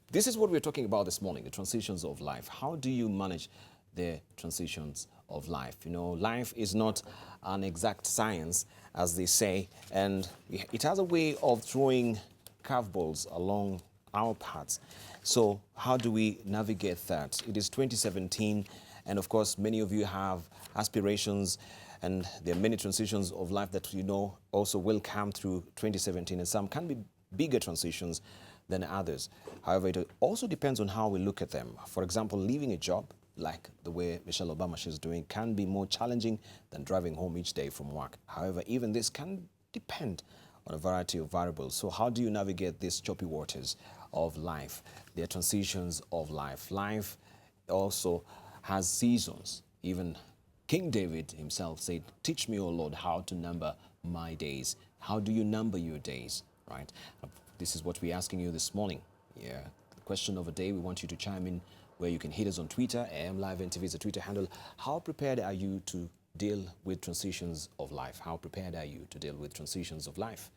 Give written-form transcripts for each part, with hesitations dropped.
This is what we're talking about this morning, the transitions of life. How do you manage the transitions of life? You know, life is not an exact science, as they say, and it has a way of throwing curveballs along our paths. So how do we navigate that? It is 2017, and of course, many of you have aspirations, and there are many transitions of life that you know also will come through 2017, and some can be bigger transitions than others. However, it also depends on how we look at them. For example, leaving a job, like the way Michelle Obama is doing, can be more challenging than driving home each day from work. However, even this can depend on a variety of variables. So how do you navigate these choppy waters of life, the transitions of life? Life also has seasons. Even King David himself said, "Teach me, O Lord, how to number my days." How do you number your days, right? This is what we're asking you this morning. Yeah, the question of the day, we want you to chime in where you can hit us on Twitter. Live NTV is a Twitter handle. How prepared are you to deal with transitions of life? How prepared are you to deal with transitions of life?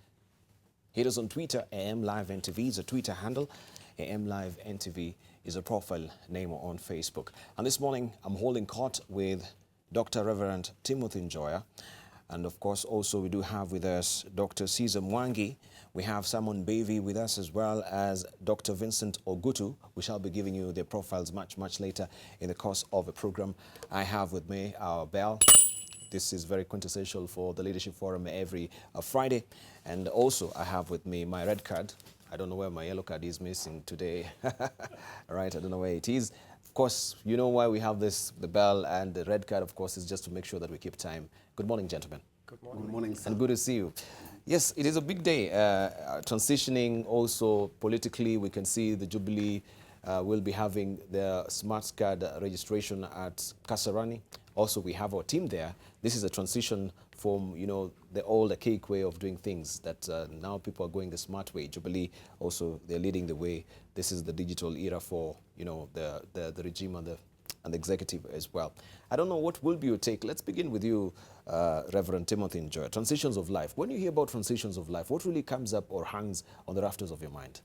Hit us on Twitter. Live NTV is a Twitter handle. Live NTV is a profile name on Facebook. And this morning, I'm holding court with Dr. Reverend Timothy Njoya. And of course, also we do have with us Dr. Mwangi. We have Simon Mbevi with us, as well as Dr. Vincent Ogutu. We shall be giving you their profiles much later in the course of the program. I have with me our bell. This is very quintessential for the Leadership Forum every Friday. And also I have with me my red card. I don't know where my yellow card is missing today. All right, I don't know where it is. Of course, you know why we have this, the bell and the red card, of course, is just to make sure that we keep time. Good morning, gentlemen. Good morning. Good morning, sir. And good to see you. Yes, it is a big day. Transitioning also politically, we can see the Jubilee will be having their smart card registration at Kasarani. Also, we have our team there. This is a transition from, you know, the old archaic way of doing things that now people are going the smart way. Jubilee also, they're leading the way. This is the digital era for, you know, the regime and the executive as well. I don't know, what will be your take? Let's begin with you, Reverend Timothy Njoya. Transitions of life. When you hear about transitions of life, what really comes up or hangs on the rafters of your mind?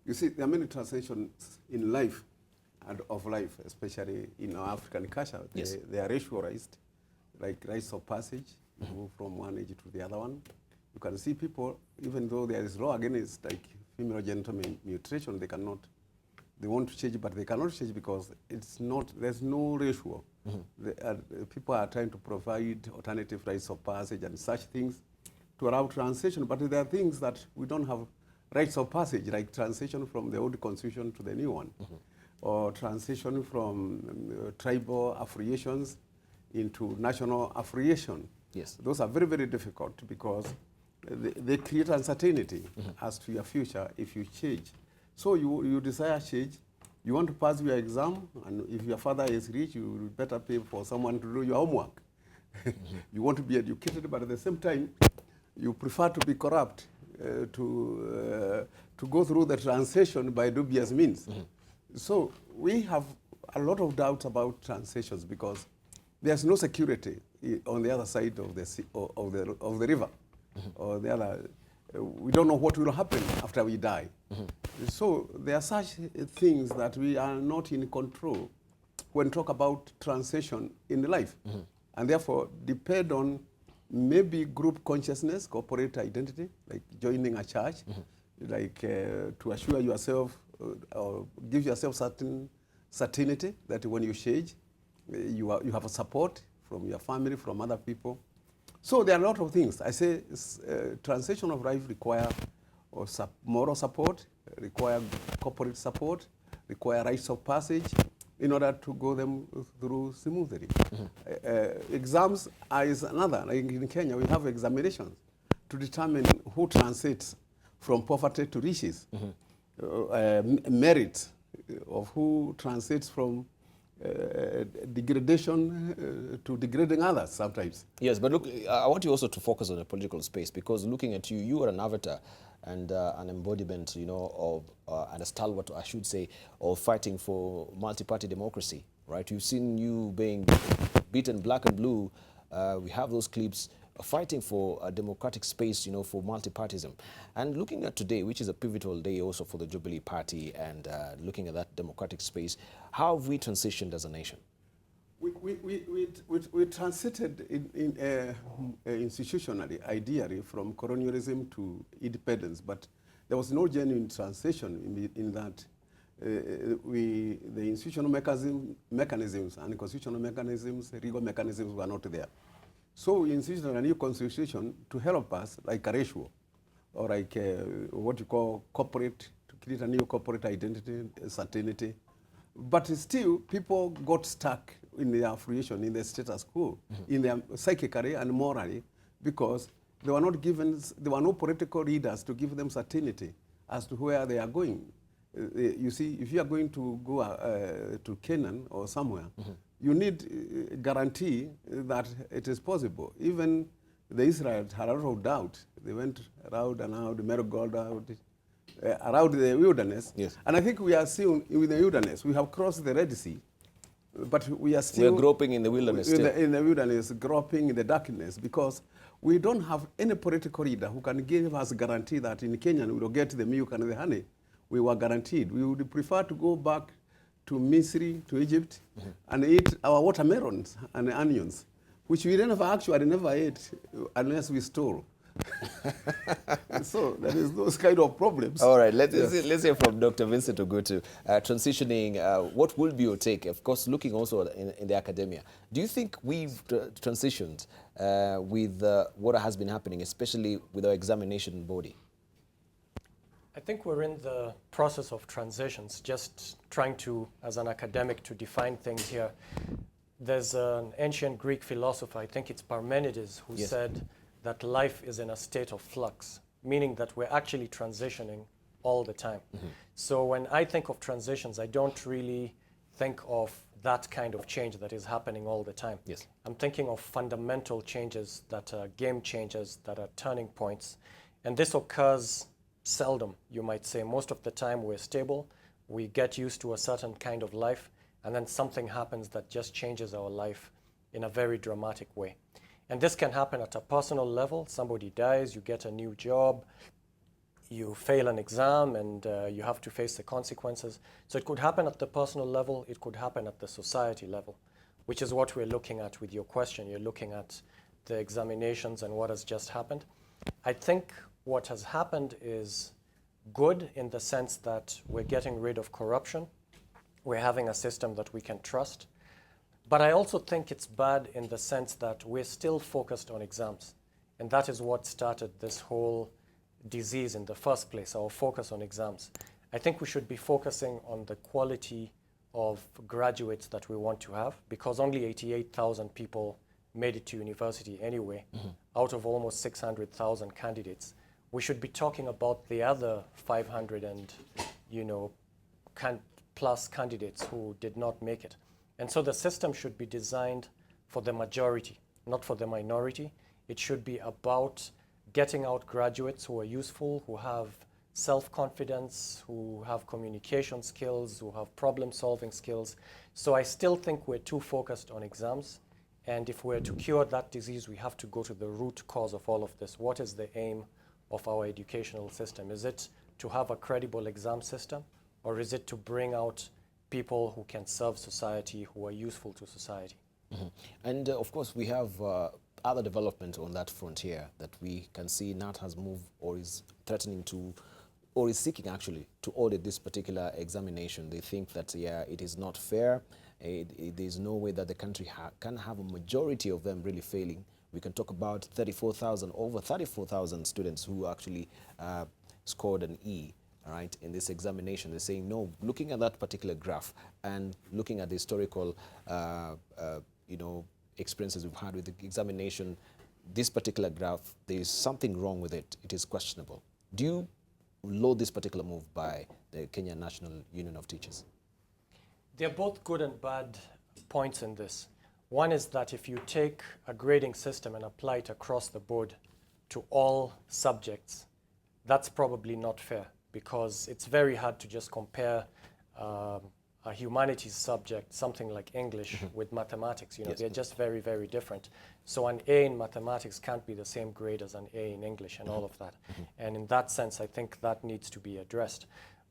You see, there are many transitions in life and of life, especially in our African culture. Yes. They are racialized, like rites of passage. You move from one age to the other one. You can see people, even though there is law against like female genital mutilation, they want to change, but they cannot change because there's no ratio. People are trying to provide alternative rites of passage and such things to allow transition, but there are things that we don't have rites of passage, like transition from the old constitution to the new one, or transition from tribal affiliations into national affiliation. Yes. Those are very, very difficult because they create uncertainty as to your future if you change. So you desire change, you want to pass your exam, and if your father is rich, you better pay for someone to do your homework. You want to be educated, but at the same time, you prefer to be corrupt to go through the transition by dubious means. So we have a lot of doubts about transitions because there's no security on the other side of the sea, of the river, or the other. We don't know what will happen after we die. So there are such things that we are not in control when talk about transition in life, and therefore depend on maybe group consciousness, corporate identity, like joining a church, like to assure yourself or give yourself certainty that when you change, you have a support from your family, from other people. So there are a lot of things. I say transition of life require moral support, require corporate support, require rites of passage in order to go them through smoothly. Exams is another. Like in Kenya, we have examinations to determine who transits from poverty to riches, merit of who transits from degradation to degrading others sometimes. Yes, but look, I want you also to focus on the political space, because looking at you, you are an avatar and an embodiment, you know, of and a stalwart, I should say, of fighting for multi-party democracy, right? You've seen you being beaten black and blue. We have those clips fighting for a democratic space, for multipartyism. And looking at today, which is a pivotal day also for the Jubilee Party, and looking at that democratic space, how have we transitioned as a nation? We transited institutionally, ideally, from colonialism to independence, but there was no genuine transition in that the institutional mechanisms and constitutional mechanisms, legal mechanisms were not there. So we insisted on a new constitution to help us, like a ratio, or like what you call corporate, to create a new corporate identity, certainty. But still, people got stuck in their affiliation, in their status quo, in their psychically and morally, because they were not given, there were no political leaders to give them certainty as to where they are going. You see, if you are going to go to Canaan or somewhere, you need guarantee that it is possible. Even the Israelites had a lot of doubt. They went around and around the marigold around the wilderness. Yes. And I think we are still in the wilderness. We have crossed the Red Sea, but we are still... We're groping in the wilderness still. In the wilderness, groping in the darkness, because we don't have any political leader who can give us guarantee that in Kenya we will get the milk and the honey. We were guaranteed. We would prefer to go back to Missouri, to Egypt, and eat our watermelons and onions, which we never ate unless we stole. So there is those kind of problems. All right, let's hear from Dr. Vincent Ogutu. Transitioning, what will be your take? Of course, looking also in the academia. Do you think we've transitioned with what has been happening, especially with our examination body? I think we're in the process of transitions, just trying to, as an academic, to define things here. There's an ancient Greek philosopher, I think it's Parmenides, who said that life is in a state of flux, meaning that we're actually transitioning all the time. So when I think of transitions, I don't really think of that kind of change that is happening all the time. Yes. I'm thinking of fundamental changes that are game changers, that are turning points. And this occurs seldom, you might say. Most of the time we're stable, we get used to a certain kind of life, and then something happens that just changes our life in a very dramatic way. And this can happen at a personal level. Somebody dies, you get a new job, you fail an exam, and you have to face the consequences. So it could happen at the personal level, it could happen at the society level, which is what we're looking at with your question. You're looking at the examinations and what has just happened. I think what has happened is good in the sense that we're getting rid of corruption. We're having a system that we can trust. But I also think it's bad in the sense that we're still focused on exams. And that is what started this whole disease in the first place, our focus on exams. I think we should be focusing on the quality of graduates that we want to have, because only 88,000 people made it to university anyway, out of almost 600,000 candidates. We should be talking about the other 500 and, plus candidates who did not make it. And so the system should be designed for the majority, not for the minority. It should be about getting out graduates who are useful, who have self-confidence, who have communication skills, who have problem-solving skills. So I still think we're too focused on exams. And if we're to cure that disease, we have to go to the root cause of all of this. What is the aim of our educational system? Is it to have a credible exam system, or is it to bring out people who can serve society, who are useful to society? And of course, we have other development on that frontier that we can see NAT has moved or is threatening to, or is seeking actually to audit this particular examination. They think that, it is not fair. There's no way that the country can have a majority of them really failing. We can talk about over 34,000 students who actually scored an E, right, in this examination. They're saying, no, looking at that particular graph and looking at the historical, experiences we've had with the examination, this particular graph, there is something wrong with it. It is questionable. Do you laud this particular move by the Kenya National Union of Teachers? They're both good and bad points in this. One is that if you take a grading system and apply it across the board to all subjects, that's probably not fair, because it's very hard to just compare a a humanities subject, something like English with mathematics. You know, Yes. they're just very, very different. So an A in mathematics can't be the same grade as an A in English and all of that. And in that sense, I think that needs to be addressed.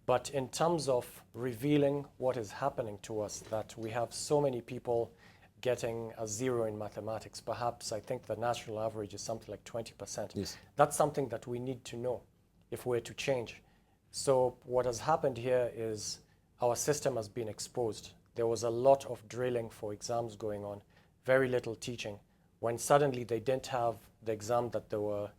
But in terms of revealing what is happening to us, that we have so many people getting a 0 in mathematics, perhaps I think the national average is something like 20%. Yes. That's something that we need to know if we're to change. So what has happened here is our system has been exposed. There was a lot of drilling for exams going on, very little teaching. When suddenly they didn't have the exam that they were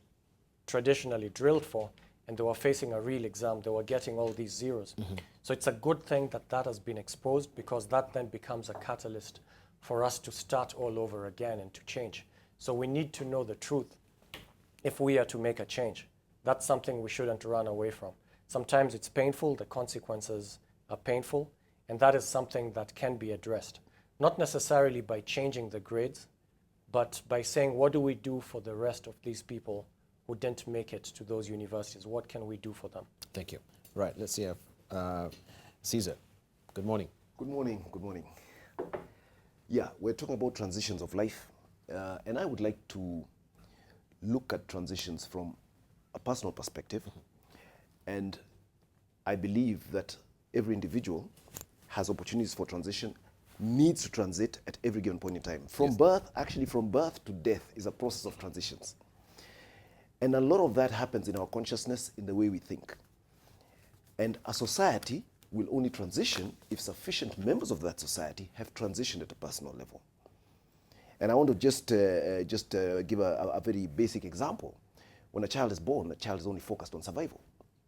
traditionally drilled for, and they were facing a real exam, they were getting all these zeros. So it's a good thing that that has been exposed, because that then becomes a catalyst for us to start all over again and to change. So we need to know the truth if we are to make a change. That's something we shouldn't run away from. Sometimes it's painful, the consequences are painful, and that is something that can be addressed. Not necessarily by changing the grades, but by saying, what do we do for the rest of these people who didn't make it to those universities? What can we do for them? Thank you. Right, let's see. Caesar, good morning. Good morning, good morning. Yeah, we're talking about transitions of life, and I would like to look at transitions from a personal perspective, and I believe that every individual has opportunities for transition, needs to transit at every given point in time. From birth, actually from birth to death is a process of transitions. And a lot of that happens in our consciousness, in the way we think. And a society will only transition if sufficient members of that society have transitioned at a personal level. And I want to just give a very basic example. When a child is born, a child is only focused on survival.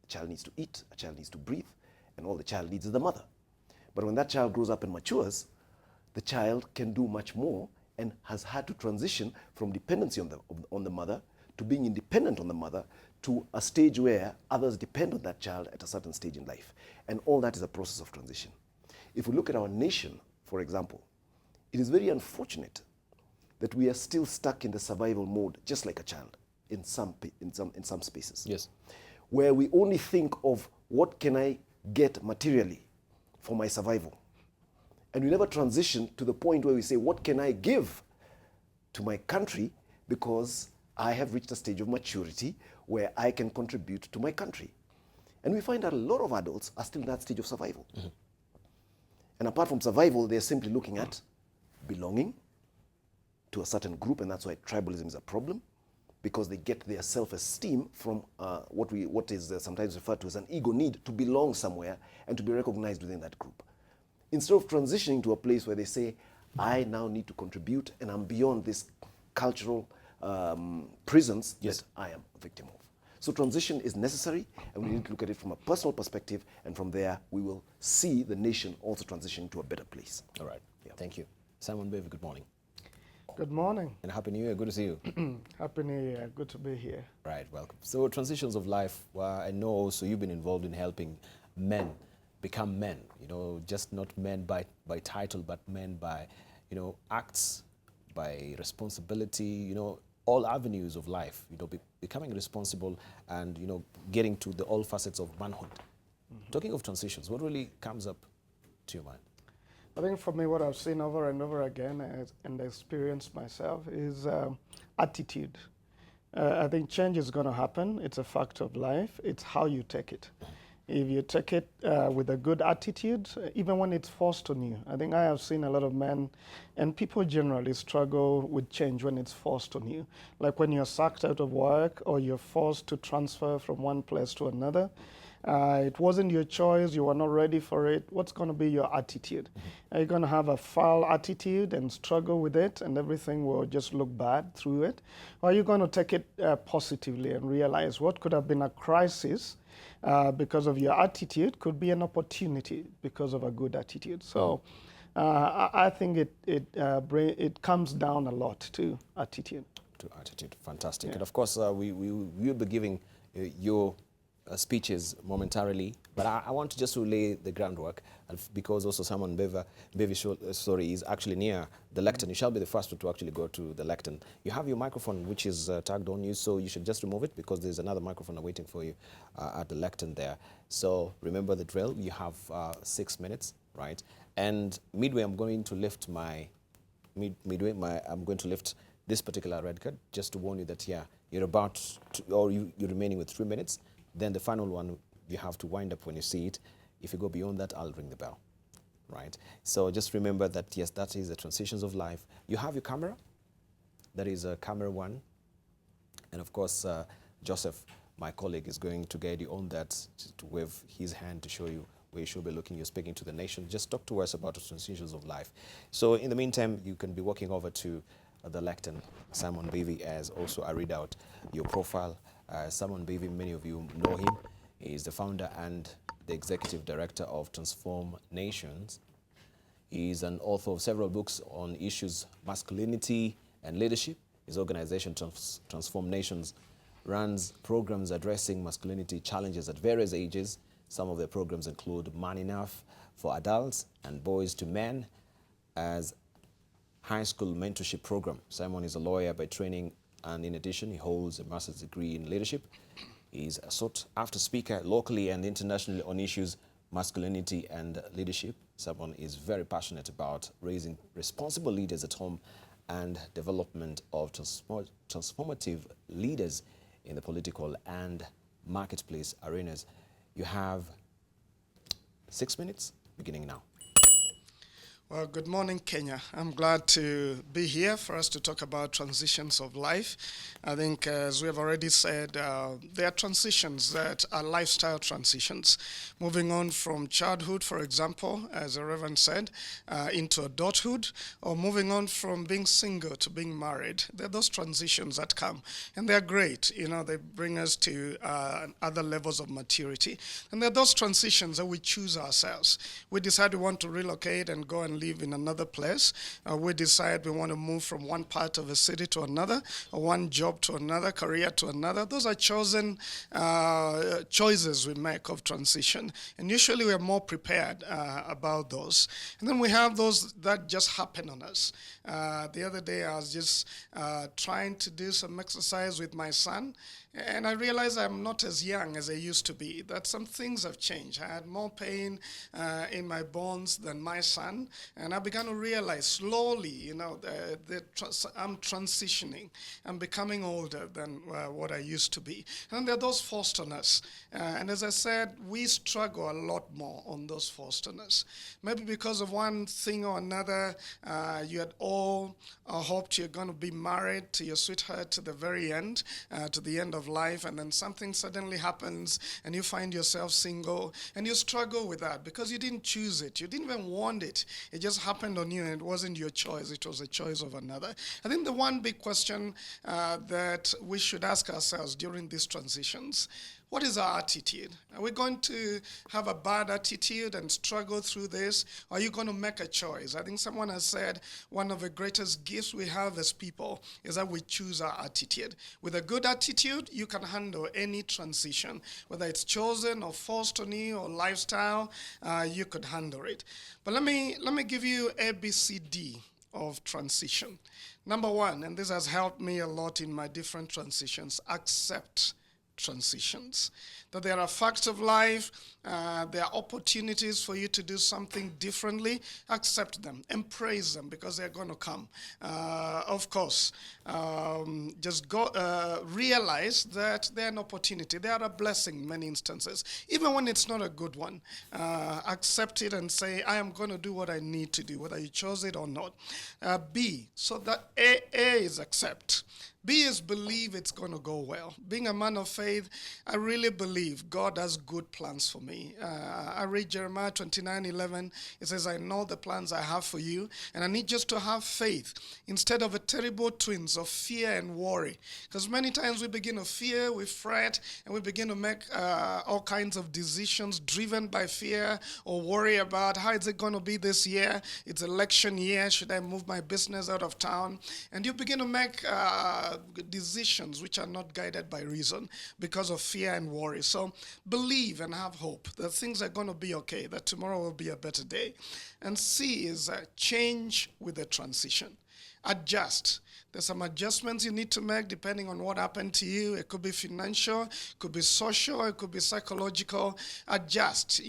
A child needs to eat, a child needs to breathe, and all the child needs is the mother. But when that child grows up and matures, the child can do much more and has had to transition from dependency on the mother to being independent on the mother, to a stage where others depend on that child at a certain stage in life. And all that is a process of transition. If we look at our nation, for example, it is very unfortunate that we are still stuck in the survival mode, just like a child, in some spaces. Yes. Where we only think of what can I get materially for my survival. And we never transition to the point where we say, what can I give to my country, because I have reached a stage of maturity where I can contribute to my country. And we find that a lot of adults are still in that stage of survival. And apart from survival, they're simply looking at belonging to a certain group, and that's why tribalism is a problem, because they get their self-esteem from what is sometimes referred to as an ego need to belong somewhere and to be recognized within that group. Instead of transitioning to a place where they say, I now need to contribute, and I'm beyond this cultural prisons that I am a victim of. So transition is necessary, and we need to look at it from a personal perspective, and from there we will see the nation also transition to a better place. All right, thank you. Simon Mbevi, good morning. Good morning. And Happy New Year, good to see you. Happy New Year, good to be here. Right, welcome. So transitions of life, well, I know also you've been involved in helping men become men, you know, just not men by title, but men by, you know, acts, by responsibility, you know, all avenues of life, you know, becoming responsible and, you know, getting to the all facets of manhood. Talking of transitions, what really comes up to your mind? I think for me, what I've seen over and over again and experienced myself is attitude. I think change is going to happen. It's a fact of life. It's how you take it. If you take it with a good attitude, even when it's forced on you. I think I have seen a lot of men and people generally struggle with change when it's forced on you. Like when you're sacked out of work or you're forced to transfer from one place to another. It wasn't your choice, you were not ready for it. What's going to be your attitude? Are you going to have a foul attitude and struggle with it and everything will just look bad through it? Or are you going to take it positively and realize what could have been a crisis because of your attitude could be an opportunity because of a good attitude? So I think it comes down a lot to attitude. To attitude, fantastic. And of course, we will be giving your speeches momentarily, but I want to just relay the groundwork, because also Simon Mbevi is actually near the lectern. You shall be the first to actually go to the lectern. You have your microphone which is tagged on you, so you should just remove it because there's another microphone waiting for you at the lectern there. So remember the drill. You have 6 minutes right? And midway, I'm going to lift I'm going to lift this particular red card just to warn you that, yeah, you're about to, or you're remaining with 3 minutes. Then the final one, you have to wind up when you see it. If you go beyond that, I'll ring the bell, right? So just remember that, yes, that is the transitions of life. You have your camera. That is camera 1. And of course, Joseph, my colleague, is going to guide you on that, to wave his hand to show you where you should be looking. You're speaking to the nation. Just talk to us about the transitions of life. So in the meantime, you can be walking over to the lectern, Simon Mbevi, as also I read out your profile. Simon Mbevi, many of you know him. He is the founder and the executive director of Transform Nations. He is an author of several books on issues masculinity and leadership. His organization, Transform Nations, runs programs addressing masculinity challenges at various ages. Some of the programs include Man Enough for adults and Boys to Men as high school mentorship program. Simon is a lawyer by training, and in addition, he holds a master's degree in leadership. He's a sought-after speaker locally and internationally on issues masculinity and leadership. Simon is very passionate about raising responsible leaders at home and development of transformative leaders in the political and marketplace arenas. You have 6 minutes, beginning now. Well, good morning, Kenya. I'm glad to be here for us to talk about transitions of life. I think, as we have already said, there are transitions that are lifestyle transitions. Moving on from childhood, for example, as the Reverend said, into adulthood, or moving on from being single to being married. There are those transitions that come, and they're great. You know, they bring us to other levels of maturity. And there are those transitions that we choose ourselves. We decide we want to relocate and go and live in another place. We decide we want to move from one part of a city to another, or one job to another, career to another. Those are chosen choices we make of transition. And usually we're more prepared about those. And then we have those that just happen on us. The other day I was just trying to do some exercise with my son, and I realized I'm not as young as I used to be, that some things have changed. I had more pain in my bones than my son, and I began to realize slowly, you know, I'm transitioning. I'm becoming older than what I used to be. And there are those forced on us. And as I said, we struggle a lot more on those forced on us. Maybe because of one thing or another, you had all hoped you're going to be married to your sweetheart to the very end, to the end of life, and then something suddenly happens and you find yourself single, and you struggle with that because you didn't choose it. You didn't even want it. It just happened on you, and it wasn't your choice. It was a choice of another. I think the one big question that we should ask ourselves during these transitions: what is our attitude? Are we going to have a bad attitude and struggle through this? Or are you going to make a choice? I think someone has said one of the greatest gifts we have as people is that we choose our attitude. With a good attitude, you can handle any transition, whether it's chosen or forced on you or lifestyle, you could handle it. But let me give you ABCD of transition. Number one, and this has helped me a lot in my different transitions: accept transitions. That there are facts of life, there are opportunities for you to do something differently. Accept them, embrace them, because they're going to come. Of course, just go realize that they're an opportunity. They are a blessing in many instances, even when it's not a good one. Accept it and say, I am going to do what I need to do, whether you chose it or not. B, so that A is accept. B is believe it's going to go well. Being a man of faith, I really believe God has good plans for me. I read Jeremiah 29:11. It says, I know the plans I have for you, and I need just to have faith instead of a terrible twins of fear and worry. Because many times we begin to fear, we fret, and we begin to make all kinds of decisions driven by fear or worry about how is it going to be this year. It's election year. Should I move my business out of town? And you begin to make decisions which are not guided by reason because of fear and worry. So believe and have hope that things are going to be okay, that tomorrow will be a better day. And C is change with the transition. Adjust. There's some adjustments you need to make depending on what happened to you. It could be financial, it could be social, it could be psychological. Adjust,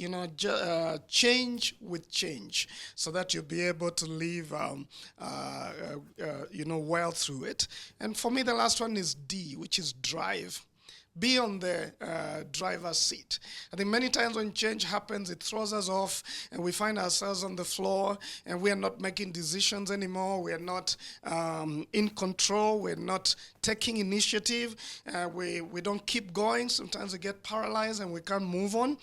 change with change so that you'll be able to live, well through it. And for me, the last one is D, which is drive. Be on the driver's seat. I think many times when change happens, it throws us off and we find ourselves on the floor and we are not making decisions anymore. We are not in control. We're not taking initiative. We don't keep going. Sometimes we get paralyzed and we can't move on.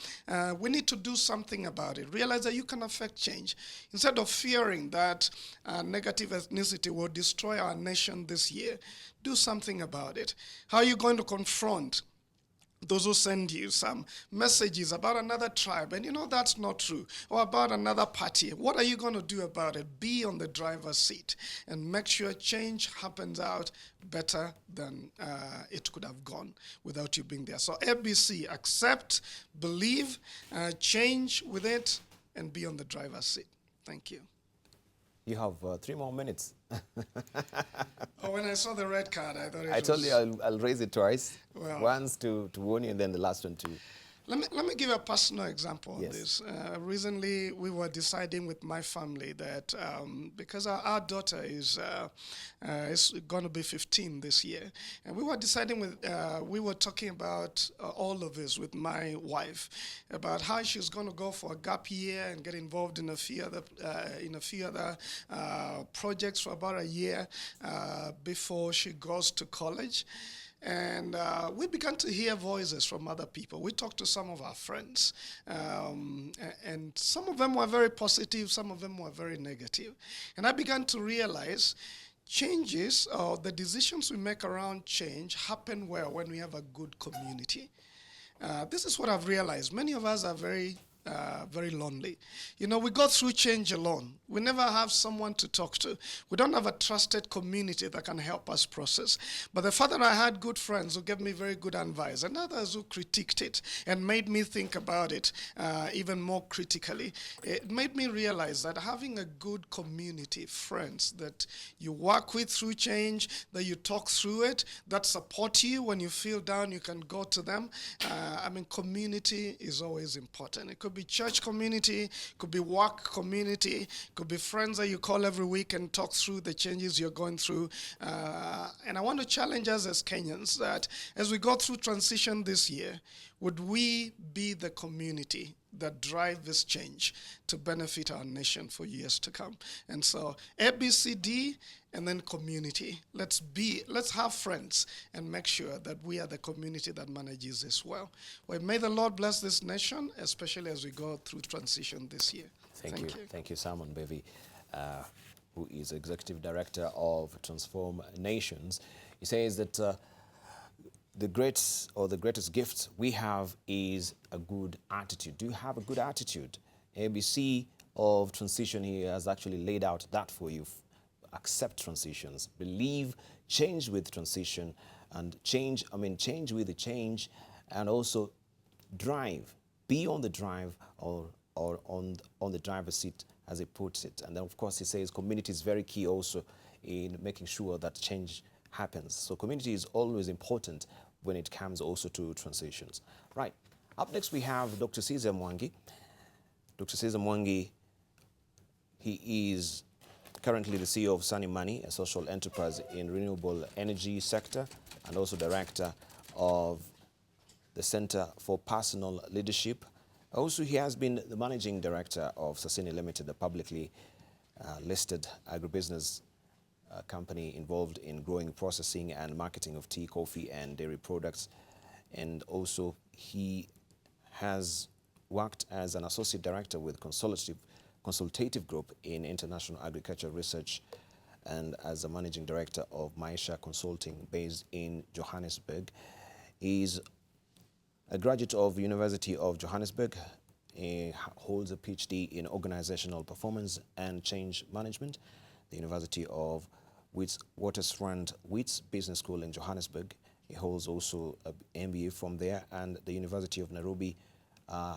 We need to do something about it. Realize that you can affect change. Instead of fearing that negative ethnicity will destroy our nation this year, do something about it. How are you going to confront those who send you some messages about another tribe, and that's not true, or about another party? What are you going to do about it? Be on the driver's seat and make sure change happens out better than it could have gone without you being there. So ABC, accept, believe, change with it, and be on the driver's seat. Thank you. You have 3 more minutes. When I saw the red card, I thought I told you I'll raise it twice. Well, once to warn you, and then the last one to... Let me give a personal example Yes. of this. Recently, we were deciding with my family that because our daughter is going to be 15 this year, and we were deciding we were talking about all of this with my wife about how she's going to go for a gap year and get involved in a few other projects for about a year before she goes to college. And we began to hear voices from other people. We talked to some of our friends, and some of them were very positive, some of them were very negative. And I began to realize changes, or the decisions we make around change, happen well when we have a good community. This is what I've realized. Many of us are very lonely. We go through change alone. We never have someone to talk to. We don't have a trusted community that can help us process. But the fact that I had good friends who gave me very good advice, and others who critiqued it and made me think about it even more critically, it made me realize that having a good community, friends that you work with through change, that you talk through it, that support you when you feel down, you can go to them. Community is always important. It could be church community, could be work community, could be friends that you call every week and talk through the changes you're going through. And I want to challenge us as Kenyans that as we go through transition this year, would we be the community that drive this change to benefit our nation for years to come? And so ABCD and then community. Let's have friends and make sure that we are the community that manages this well. Well, may the Lord bless this nation, especially as we go through transition this year. Thank you. Thank you, Simon Mbevi, who is Executive Director of Transform Nations. He says that the greatest gift we have is a good attitude. Do you have a good attitude? ABC of transition, he has actually laid out that for you. Accept transitions, believe, change with transition, and change with the change, and also drive. Be on the drive or on the driver's seat, as he puts it. And then, of course, he says community is very key also in making sure that change happens. So community is always important when it comes also to transitions. Right. Up next, we have Dr. Caesar Mwangi. Dr. Caesar Mwangi, he is currently the CEO of Sunny Money, a social enterprise in renewable energy sector, and also director of the Center for Personal Leadership. Also, he has been the managing director of Sasini Limited, a publicly listed agribusiness company involved in growing, processing, and marketing of tea, coffee, and dairy products. And also, he has worked as an associate director with consultative group in international agriculture research, and as a managing director of Maisha Consulting based in Johannesburg. He's a graduate of University of Johannesburg. He holds a PhD in organizational performance and change management. The University of Witwatersrand Wits Business School in Johannesburg. He holds also an MBA from there, and the University of Nairobi.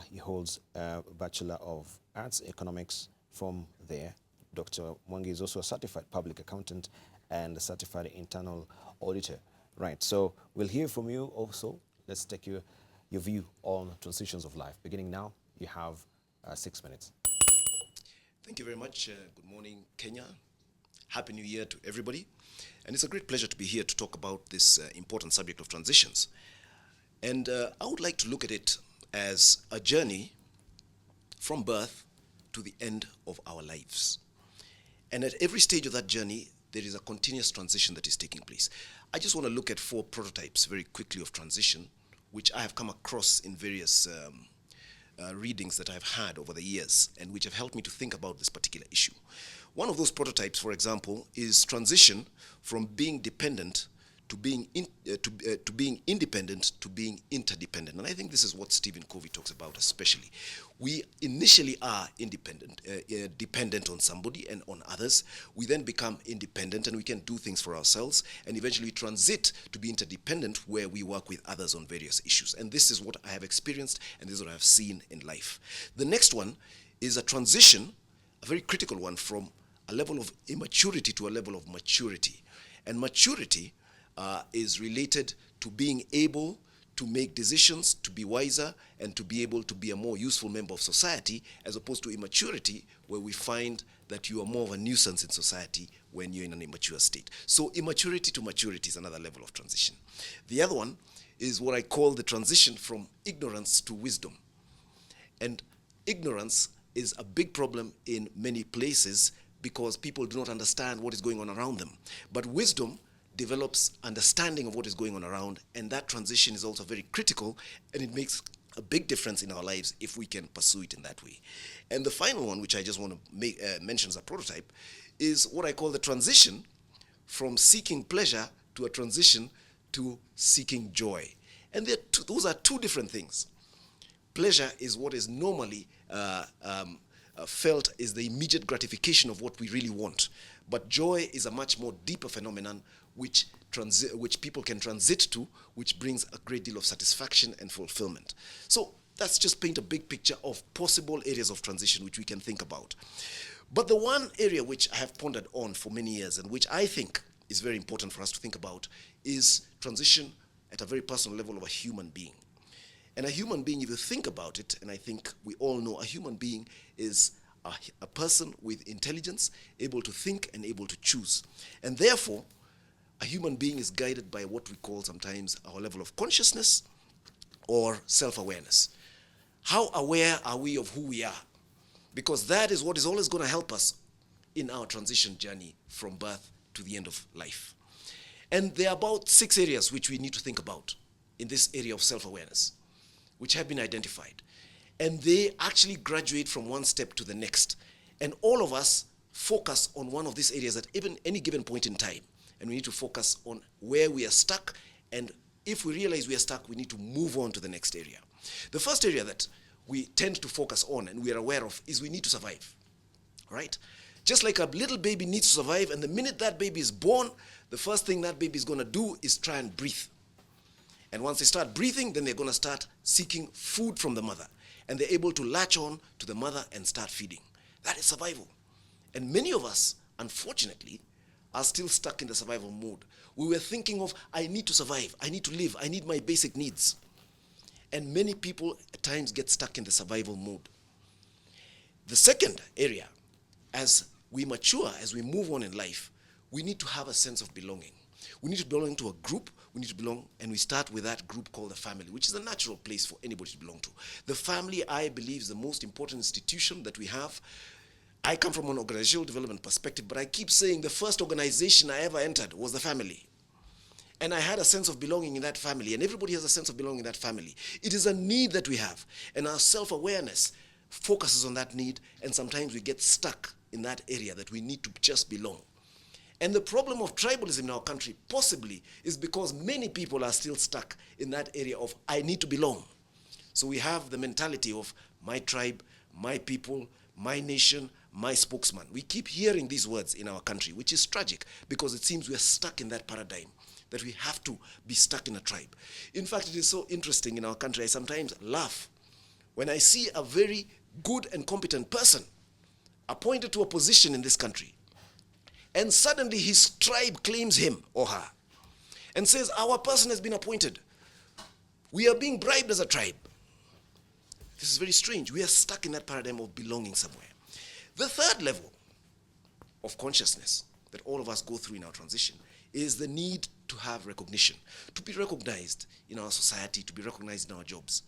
He holds a Bachelor of Arts Economics from there. Dr. Mwangi is also a certified public accountant and a certified internal auditor. Right, so we'll hear from you also. Let's take your view on transitions of life. Beginning now, you have 6 minutes. Thank you very much. Good morning, Kenya. Happy New Year to everybody. And it's a great pleasure to be here to talk about this important subject of transitions. And I would like to look at it as a journey from birth to the end of our lives. And at every stage of that journey, there is a continuous transition that is taking place. I just want to look at 4 prototypes very quickly of transition, which I have come across in various readings that I've had over the years and which have helped me to think about this particular issue. One of those prototypes, for example, is transition from being dependent to being being independent to being interdependent. And I think this is what Stephen Covey talks about especially. We initially are independent, dependent on somebody and on others. We then become independent and we can do things for ourselves, and eventually transit to be interdependent where we work with others on various issues. And this is what I have experienced, and this is what I have seen in life. The next one is a transition, a very critical one, from a level of immaturity to a level of maturity. And maturity is related to being able to make decisions, to be wiser, and to be able to be a more useful member of society, as opposed to immaturity, where we find that you are more of a nuisance in society when you're in an immature state. So immaturity to maturity is another level of transition. The other one is what I call the transition from ignorance to wisdom. And ignorance is a big problem in many places because people do not understand what is going on around them. But wisdom develops understanding of what is going on around, and that transition is also very critical, and it makes a big difference in our lives if we can pursue it in that way. And the final one, which I just want to mention as a prototype, is what I call the transition from seeking pleasure to a transition to seeking joy. And those are 2 different things. Pleasure is what is normally felt is the immediate gratification of what we really want. But joy is a much more deeper phenomenon which people can transit to, which brings a great deal of satisfaction and fulfillment. So that's just paint a big picture of possible areas of transition which we can think about. But the one area which I have pondered on for many years and which I think is very important for us to think about is transition at a very personal level of a human being. And a human being, if you think about it, and I think we all know a human being is a person with intelligence, able to think and able to choose. And therefore, a human being is guided by what we call sometimes our level of consciousness or self-awareness. How aware are we of who we are? Because that is what is always going to help us in our transition journey from birth to the end of life. And there are about 6 areas which we need to think about in this area of self-awareness, which have been identified. And they actually graduate from one step to the next. And all of us focus on one of these areas at even any given point in time. And we need to focus on where we are stuck. And if we realize we are stuck, we need to move on to the next area. The first area that we tend to focus on and we are aware of is we need to survive, right? Just like a little baby needs to survive, and the minute that baby is born, the first thing that baby is going to do is try and breathe. And once they start breathing, then they're going to start seeking food from the mother. And they're able to latch on to the mother and start feeding. That is survival. And many of us, unfortunately, are still stuck in the survival mode. We were thinking of, I need to survive, I need to live, I need my basic needs. And many people at times get stuck in the survival mode. The second area, as we mature, as we move on in life, we need to have a sense of belonging. We need to belong to a group, we need to belong, and we start with that group called the family, which is a natural place for anybody to belong to. The family, I believe, is the most important institution that we have. I come from an organizational development perspective, but I keep saying the first organization I ever entered was the family. And I had a sense of belonging in that family, and everybody has a sense of belonging in that family. It is a need that we have, and our self-awareness focuses on that need, and sometimes we get stuck in that area that we need to just belong. And the problem of tribalism in our country possibly is because many people are still stuck in that area of, I need to belong. So we have the mentality of my tribe, my people, my nation, my spokesman. We keep hearing these words in our country, which is tragic because it seems we are stuck in that paradigm, that we have to be stuck in a tribe. In fact, it is so interesting in our country, I sometimes laugh when I see a very good and competent person appointed to a position in this country, and suddenly his tribe claims him or her and says, our person has been appointed. We are being bribed as a tribe. This is very strange. We are stuck in that paradigm of belonging somewhere. The third level of consciousness that all of us go through in our transition is the need to have recognition, to be recognized in our society, to be recognized in our jobs.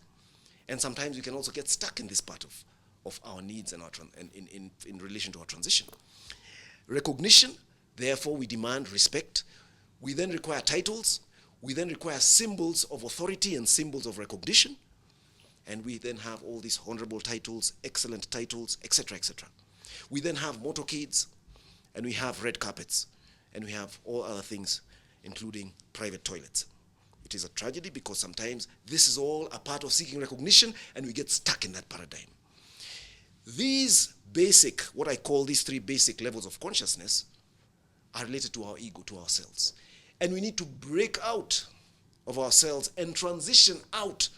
And sometimes we can also get stuck in this part of our needs and in relation to our transition. Recognition, therefore we demand respect. We then require titles. We then require symbols of authority and symbols of recognition. And we then have all these honorable titles, excellent titles, etc., etc. We then have motorcades, and we have red carpets, and we have all other things, including private toilets. It is a tragedy because sometimes this is all a part of seeking recognition, and we get stuck in that paradigm. These basic, what I call these three basic levels of consciousness, are related to our ego, to ourselves. And we need to break out of ourselves and transition out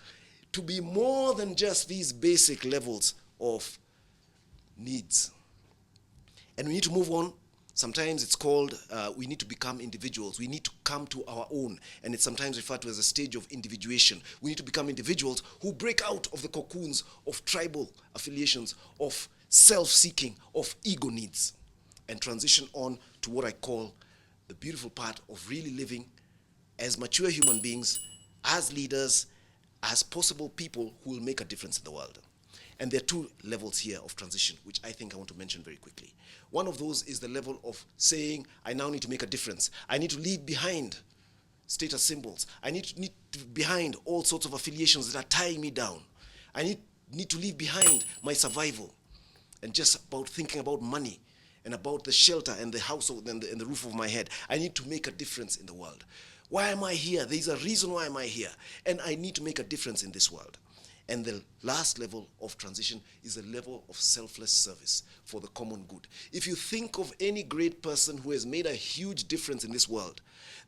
to be more than just these basic levels of needs. And we need to move on. Sometimes it's called, we need to become individuals. We need to come to our own. And it's sometimes referred to as a stage of individuation. We need to become individuals who break out of the cocoons of tribal affiliations, of self-seeking, of ego needs, and transition on to what I call the beautiful part of really living as mature human beings, as leaders, as possible people who will make a difference in the world. And there are two levels here of transition, which I think I want to mention very quickly. One of those is the level of saying, I now need to make a difference. I need to leave behind status symbols. I need to leave behind all sorts of affiliations that are tying me down. I need to leave behind my survival and just about thinking about money and about the shelter and the household and the roof of my head. I need to make a difference in the world. Why am I here? There's a reason why am I here. And I need to make a difference in this world. And the last level of transition is a level of selfless service for the common good. If you think of any great person who has made a huge difference in this world,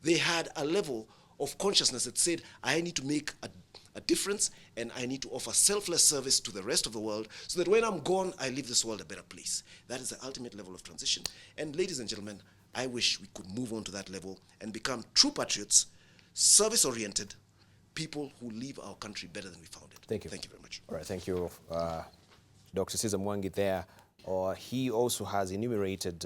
they had a level of consciousness that said, I need to make a difference and I need to offer selfless service to the rest of the world so that when I'm gone, I leave this world a better place. That is the ultimate level of transition. And ladies and gentlemen, I wish we could move on to that level and become true patriots, service-oriented, people who leave our country better than we found it. Thank you. Thank you very much. All right, thank you, Dr. Cesar Mwangi there. He also has enumerated,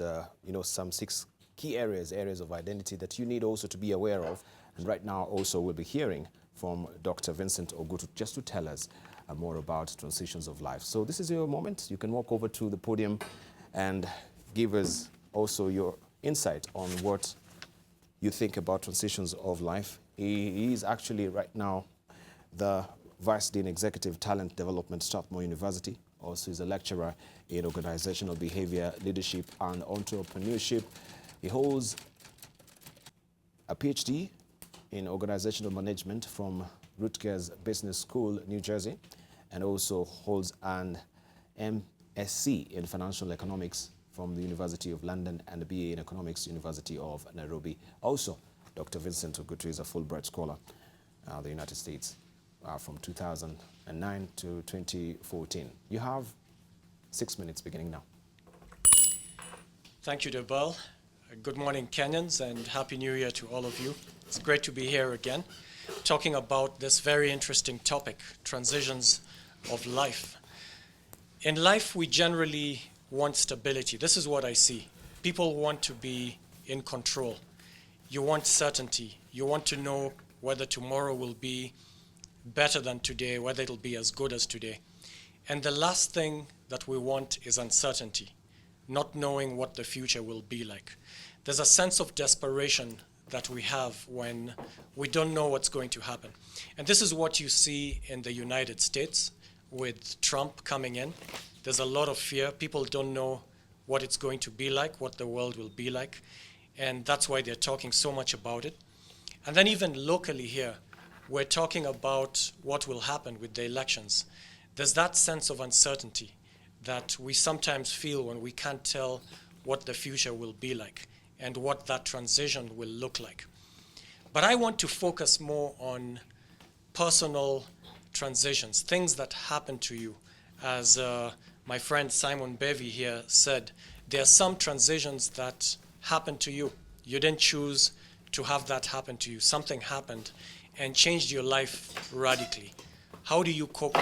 some 6 key areas of identity that you need also to be aware of. And right now also we'll be hearing from Dr. Vincent Ogutu just to tell us more about transitions of life. So this is your moment. You can walk over to the podium and give us also your insight on what you think about transitions of life. He is actually right now the Vice Dean Executive Talent Development, Strathmore University. Also is a lecturer in organizational behavior, leadership and entrepreneurship. He holds a PhD in organizational management from Rutgers Business School, New Jersey, and also holds an MSc in financial economics from the University of London and a BA in economics, University of Nairobi. Also, Dr. Vincent Ogutu is a Fulbright scholar, the United States, from 2009 to 2014. You have 6 minutes beginning now. Thank you, Debarl. Good morning, Kenyans, and Happy New Year to all of you. It's great to be here again, talking about this very interesting topic, transitions of life. In life, we generally want stability. This is what I see. People want to be in control. You want certainty. You want to know whether tomorrow will be better than today, whether it'll be as good as today. And the last thing that we want is uncertainty, not knowing what the future will be like. There's a sense of desperation that we have when we don't know what's going to happen. And this is what you see in the United States with Trump coming in. There's a lot of fear. People don't know what it's going to be like, what the world will be like. And that's why they're talking so much about it. And then even locally here, we're talking about what will happen with the elections. There's that sense of uncertainty that we sometimes feel when we can't tell what the future will be like and what that transition will look like. But I want to focus more on personal transitions, things that happen to you as my friend Simon Mbevi here said, there are some transitions that happen to you. You didn't choose to have that happen to you. Something happened and changed your life radically. How do you cope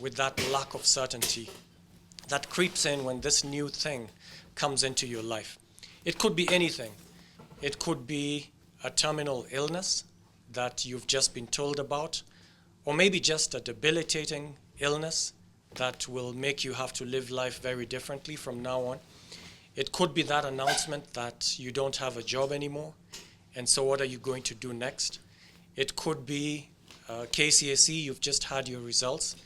with that lack of certainty that creeps in when this new thing comes into your life? It could be anything. It could be a terminal illness that you've just been told about, or maybe just a debilitating illness that will make you have to live life very differently from now on. It could be that announcement that you don't have a job anymore, and so what are you going to do next? It could be KCSE, you've just had your results,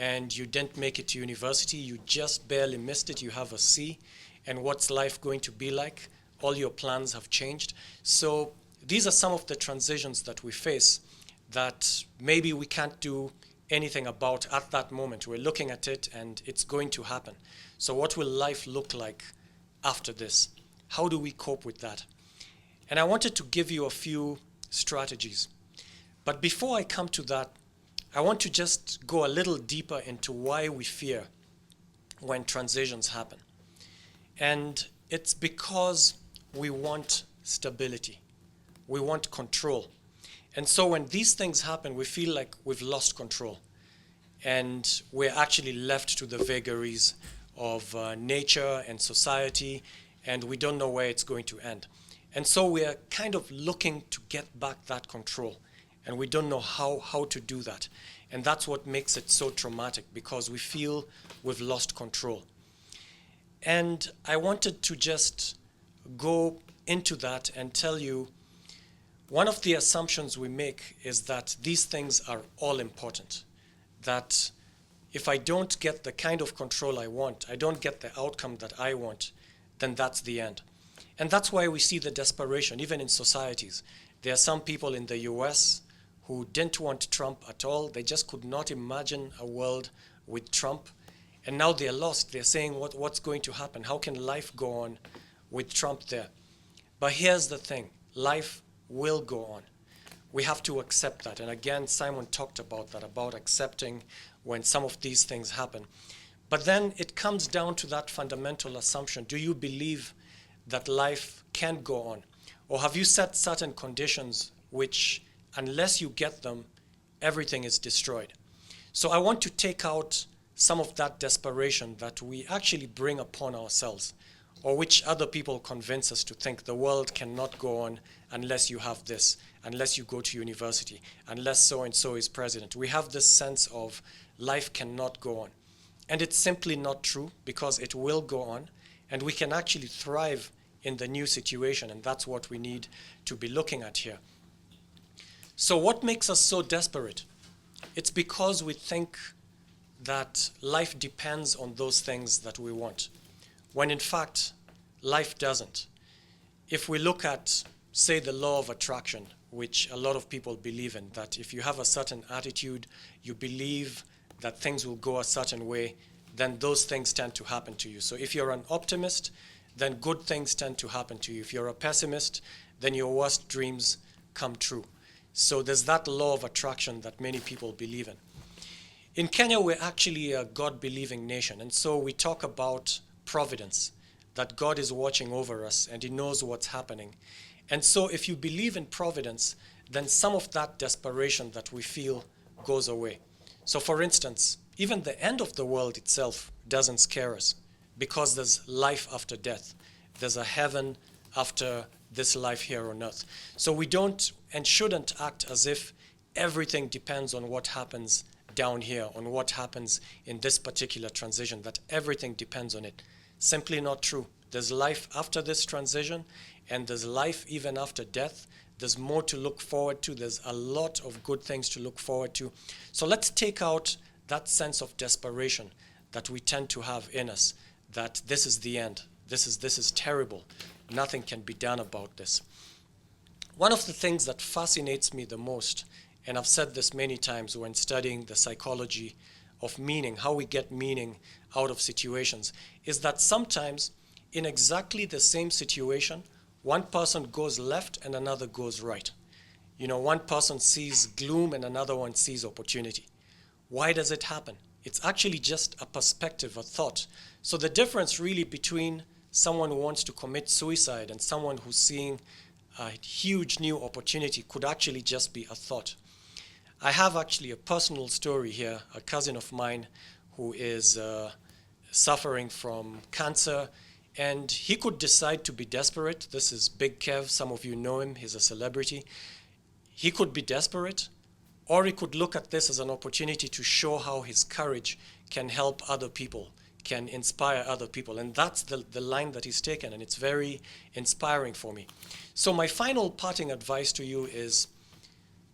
and you didn't make it to university, you just barely missed it, you have a C, and what's life going to be like? All your plans have changed. So these are some of the transitions that we face that maybe we can't do anything about at that moment. We're looking at it and it's going to happen. So what will life look like after this? How do we cope with that? And I wanted to give you a few strategies. But before I come to that, I want to just go a little deeper into why we fear when transitions happen. And it's because we want stability. We want control. And so when these things happen, we feel like we've lost control. And we're actually left to the vagaries of nature and society, and we don't know where it's going to end. And so we're kind of looking to get back that control, and we don't know how to do that. And that's what makes it so traumatic, because we feel we've lost control. And I wanted to just go into that and tell you, one of the assumptions we make is that these things are all important. That if I don't get the kind of control I want, I don't get the outcome that I want, then that's the end. And that's why we see the desperation, even in societies. There are some people in the US who didn't want Trump at all. They just could not imagine a world with Trump. And now they're lost. They're saying, what's going to happen? How can life go on with Trump there? But here's the thing. Life will go on. We have to accept that. And again, Simon talked about that, about accepting when some of these things happen. But then it comes down to that fundamental assumption. Do you believe that life can go on? Or have you set certain conditions which, unless you get them, everything is destroyed? So I want to take out some of that desperation that we actually bring upon ourselves, or which other people convince us to think the world cannot go on unless you have this, unless you go to university, unless so-and-so is president. We have this sense of life cannot go on. And it's simply not true, because it will go on, and we can actually thrive in the new situation, and that's what we need to be looking at here. So what makes us so desperate? It's because we think that life depends on those things that we want, when in fact, life doesn't. If we look at, say, the law of attraction, which a lot of people believe in, that if you have a certain attitude, you believe that things will go a certain way, then those things tend to happen to you. So if you're an optimist, then good things tend to happen to you. If you're a pessimist, then your worst dreams come true. So there's that law of attraction that many people believe in. In Kenya, we're actually a God-believing nation, and so we talk about providence, that God is watching over us and he knows what's happening. And so if you believe in providence, then some of that desperation that we feel goes away. So for instance, even the end of the world itself doesn't scare us, because there's life after death. There's a heaven after this life here on earth. So we don't and shouldn't act as if everything depends on what happens down here, on what happens in this particular transition, that everything depends on it. Simply not true. There's life after this transition, and there's life even after death. There's more to look forward to. There's a lot of good things to look forward to. So let's take out that sense of desperation that we tend to have in us, that this is the end. This is terrible. Nothing can be done about this. One of the things that fascinates me the most, and I've said this many times when studying the psychology of meaning, how we get meaning out of situations, is that sometimes in exactly the same situation, one person goes left and another goes right. You know, one person sees gloom and another one sees opportunity. Why does it happen? It's actually just a perspective, a thought. So the difference really between someone who wants to commit suicide and someone who's seeing a huge new opportunity could actually just be a thought. I have actually a personal story here, a cousin of mine who is suffering from cancer, and he could decide to be desperate. This is Big Kev, some of you know him, he's a celebrity. He could be desperate, or he could look at this as an opportunity to show how his courage can help other people, can inspire other people. And that's the line that he's taken, and it's very inspiring for me. So my final parting advice to you is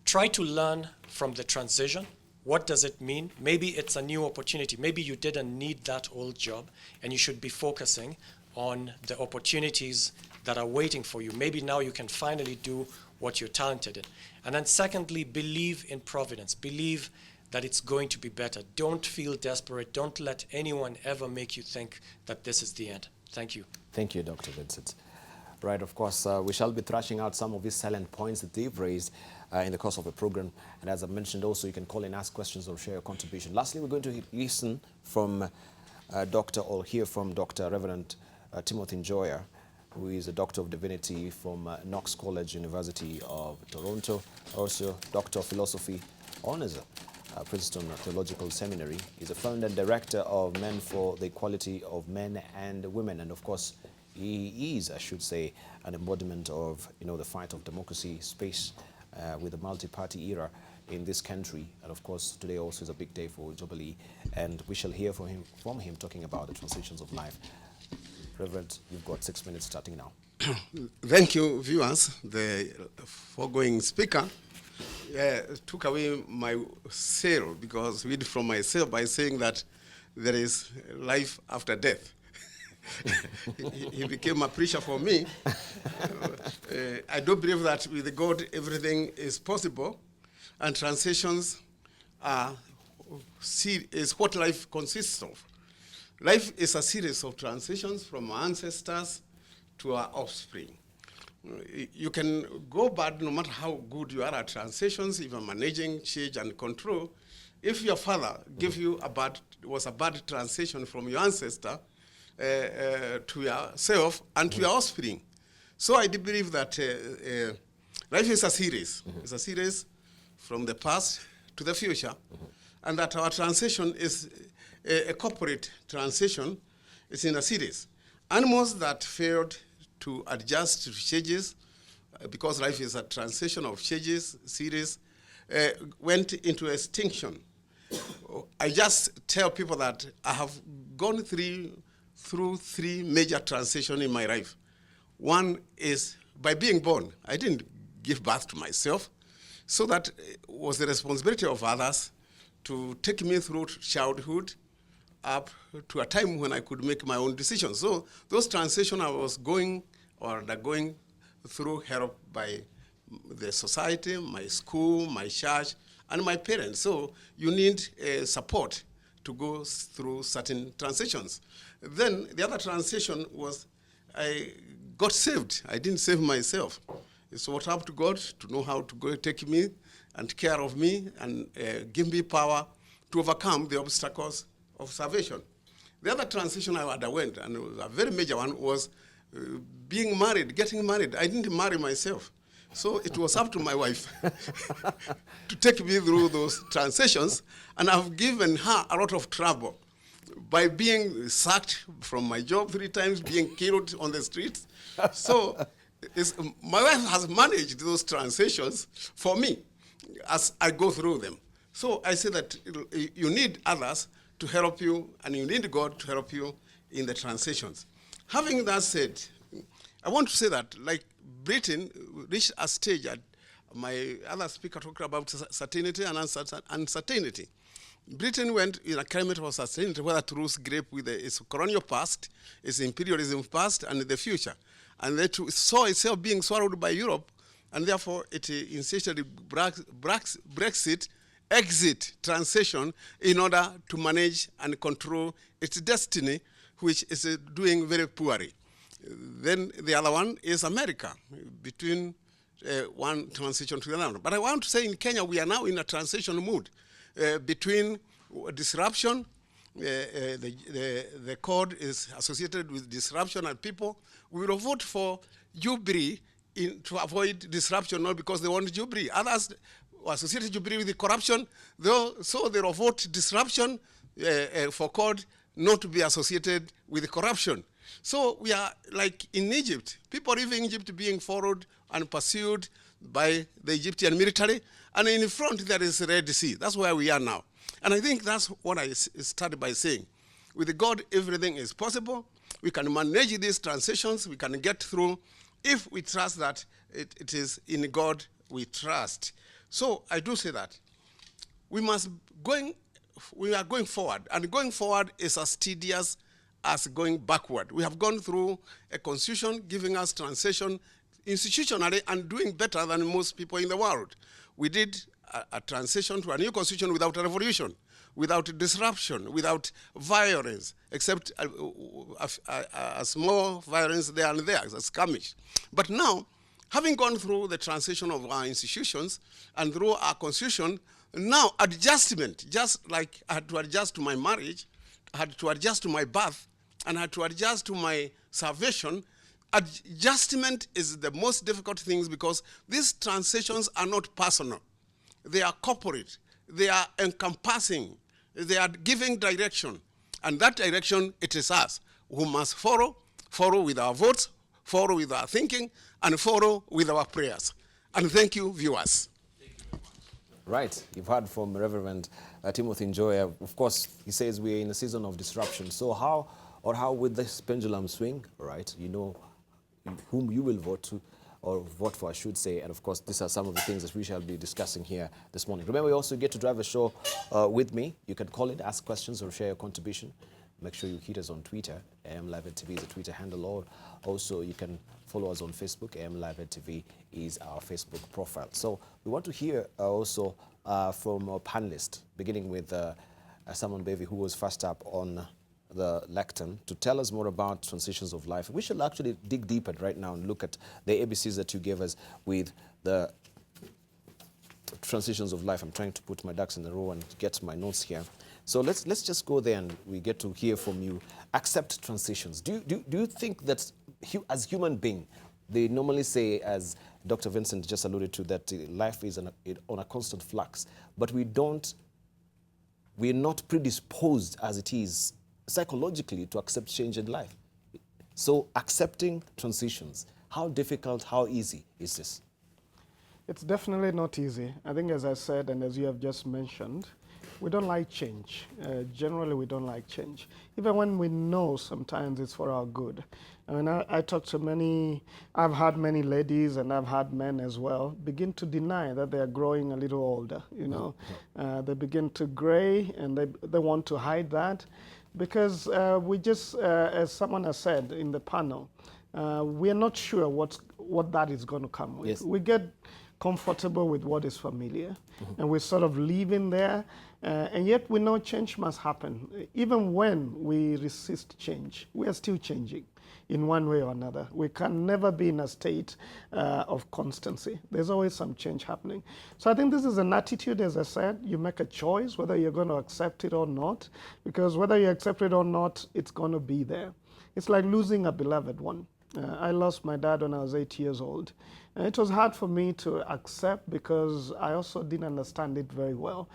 try to learn from the transition. What does it mean? Maybe it's a new opportunity. Maybe you didn't need that old job, and you should be focusing on the opportunities that are waiting for you. Maybe now you can finally do what you're talented in. And then secondly, believe in providence. Believe that it's going to be better. Don't feel desperate. Don't let anyone ever make you think that this is the end. Thank you. Thank you, Dr. Vincent. Right, of course, we shall be thrashing out some of these salient points that they've raised in the course of the program. And as I mentioned also, you can call and ask questions or share your contribution. Lastly, we're going to listen from hear from Dr. Reverend Timothy Njoya, who is a Doctor of Divinity from Knox College, University of Toronto, also Doctor of Philosophy, Honors, Princeton Theological Seminary. He's a founder and director of Men for the Equality of Men and Women, and of course, he is, I should say, an embodiment of the fight of democracy space with the multi-party era in this country. And of course, today also is a big day for Jubilee, and we shall hear from him talking about the transitions of life. Reverend, you've got 6 minutes starting now. Thank you, viewers. The foregoing speaker took away my sail, because read from my sail by saying that there is life after death. He became a preacher for me. I do believe that with God everything is possible, and transitions is what life consists of. Life is a series of transitions from our ancestors to our offspring. You can go bad no matter how good you are at transitions, even managing change and control. If your father gave you was a bad transition from your ancestor to yourself and to your offspring. So I do believe that life is a series. It's a series from the past to the future, and that our transition is a corporate transition. It's in a series. Animals that failed to adjust to changes, because life is a transition of changes, series, went into extinction. I just tell people that I have gone through three major transitions in my life. One is by being born. I didn't give birth to myself, so that was the responsibility of others to take me through childhood up to a time when I could make my own decisions. So those transitions I was going or undergoing through help by the society, my school, my church, and my parents. So you need support to go through certain transitions. Then the other transition was I got saved. I didn't save myself. It's what up to God to know how to go take me and care of me and give me power to overcome the obstacles of salvation. The other transition I underwent, and it was a very major one, was being married, getting married. I didn't marry myself. So it was up to my wife to take me through those transitions, and I've given her a lot of trouble by being sacked from my job 3 times, being killed on the streets. So my wife has managed those transitions for me as I go through them. So I say that you need others to help you, and you need God to help you in the transitions. Having that said, I want to say that, like Britain reached a stage at my other speaker talked about certainty and uncertainty. Britain went in a climate of uncertainty, whether to rule grape with its colonial past, its imperialism past, and the future. And they saw itself being swallowed by Europe, and therefore it insisted Brexit exit transition in order to manage and control its destiny, which is doing very poorly. Then the other one is America, between one transition to another. But I want to say in Kenya, we are now in a transition mood between disruption. The code is associated with disruption and people. We will vote for Jubilee to avoid disruption, not because they want Jubilee. Others associated Jubilee with the corruption, so they will vote disruption for code not to be associated with the corruption. So we are like in Egypt. People leaving Egypt being followed and pursued by the Egyptian military. And in front there is Red Sea. That's where we are now. And I think that's what I started by saying. With God, everything is possible. We can manage these transitions. We can get through if we trust that it is in God we trust. So I do say that we are going forward. And going forward is as tedious as going backward. We have gone through a constitution giving us transition institutionally and doing better than most people in the world. We did a transition to a new constitution without a revolution, without disruption, without violence, except a small violence there and there, a skirmish. But now, having gone through the transition of our institutions and through our constitution, now adjustment, just like I had to adjust to my marriage, I had to adjust to my birth, and I had to adjust to my salvation. Adjustment is the most difficult things because these transitions are not personal. They are corporate. They are encompassing. They are giving direction. And that direction, it is us who must follow with our votes, follow with our thinking, and follow with our prayers. And thank you, viewers. Right. You've heard from Reverend Timothy Njoya. Of course, he says we're in a season of disruption. So how will this pendulum swing, right? You know whom you will vote to, or vote for, I should say. And of course, these are some of the things that we shall be discussing here this morning. Remember, you also get to drive a show with me. You can call in, ask questions, or share your contribution. Make sure you hit us on Twitter. AM Live at TV is a Twitter handle. Or also, you can follow us on Facebook. AM Live at TV is our Facebook profile. So we want to hear also from our panelists, beginning with Mbevi, who was first up on the lectern, to tell us more about transitions of life. We should actually dig deeper right now and look at the ABCs that you gave us with the transitions of life. I'm trying to put my ducks in a row and get my notes here. So let's just go there and we get to hear from you. Accept transitions. Do you think that as human being, they normally say, as Dr. Vincent just alluded to, that life is on a constant flux, but we're not predisposed as it is psychologically to accept change in life. So accepting transitions, how difficult, how easy is this? It's definitely not easy. I think, as I said, and as you have just mentioned, we don't like change. Generally, we don't like change. Even when we know sometimes it's for our good. I mean, I talk to many, I've had many ladies and I've had men as well, begin to deny that they are growing a little older, you know. They begin to gray and they want to hide that because we just, as someone has said in the panel, we are not sure what that is going to come with. Yes. We get comfortable with what is familiar, and we sort of live in there, and yet we know change must happen. Even when we resist change, we are still changing in one way or another. We can never be in a state of constancy. There's always some change happening. So I think this is an attitude, as I said. You make a choice whether you're going to accept it or not, because whether you accept it or not, it's going to be there. It's like losing a beloved one. I lost my dad when I was 8 years old. And it was hard for me to accept because I also didn't understand it very well.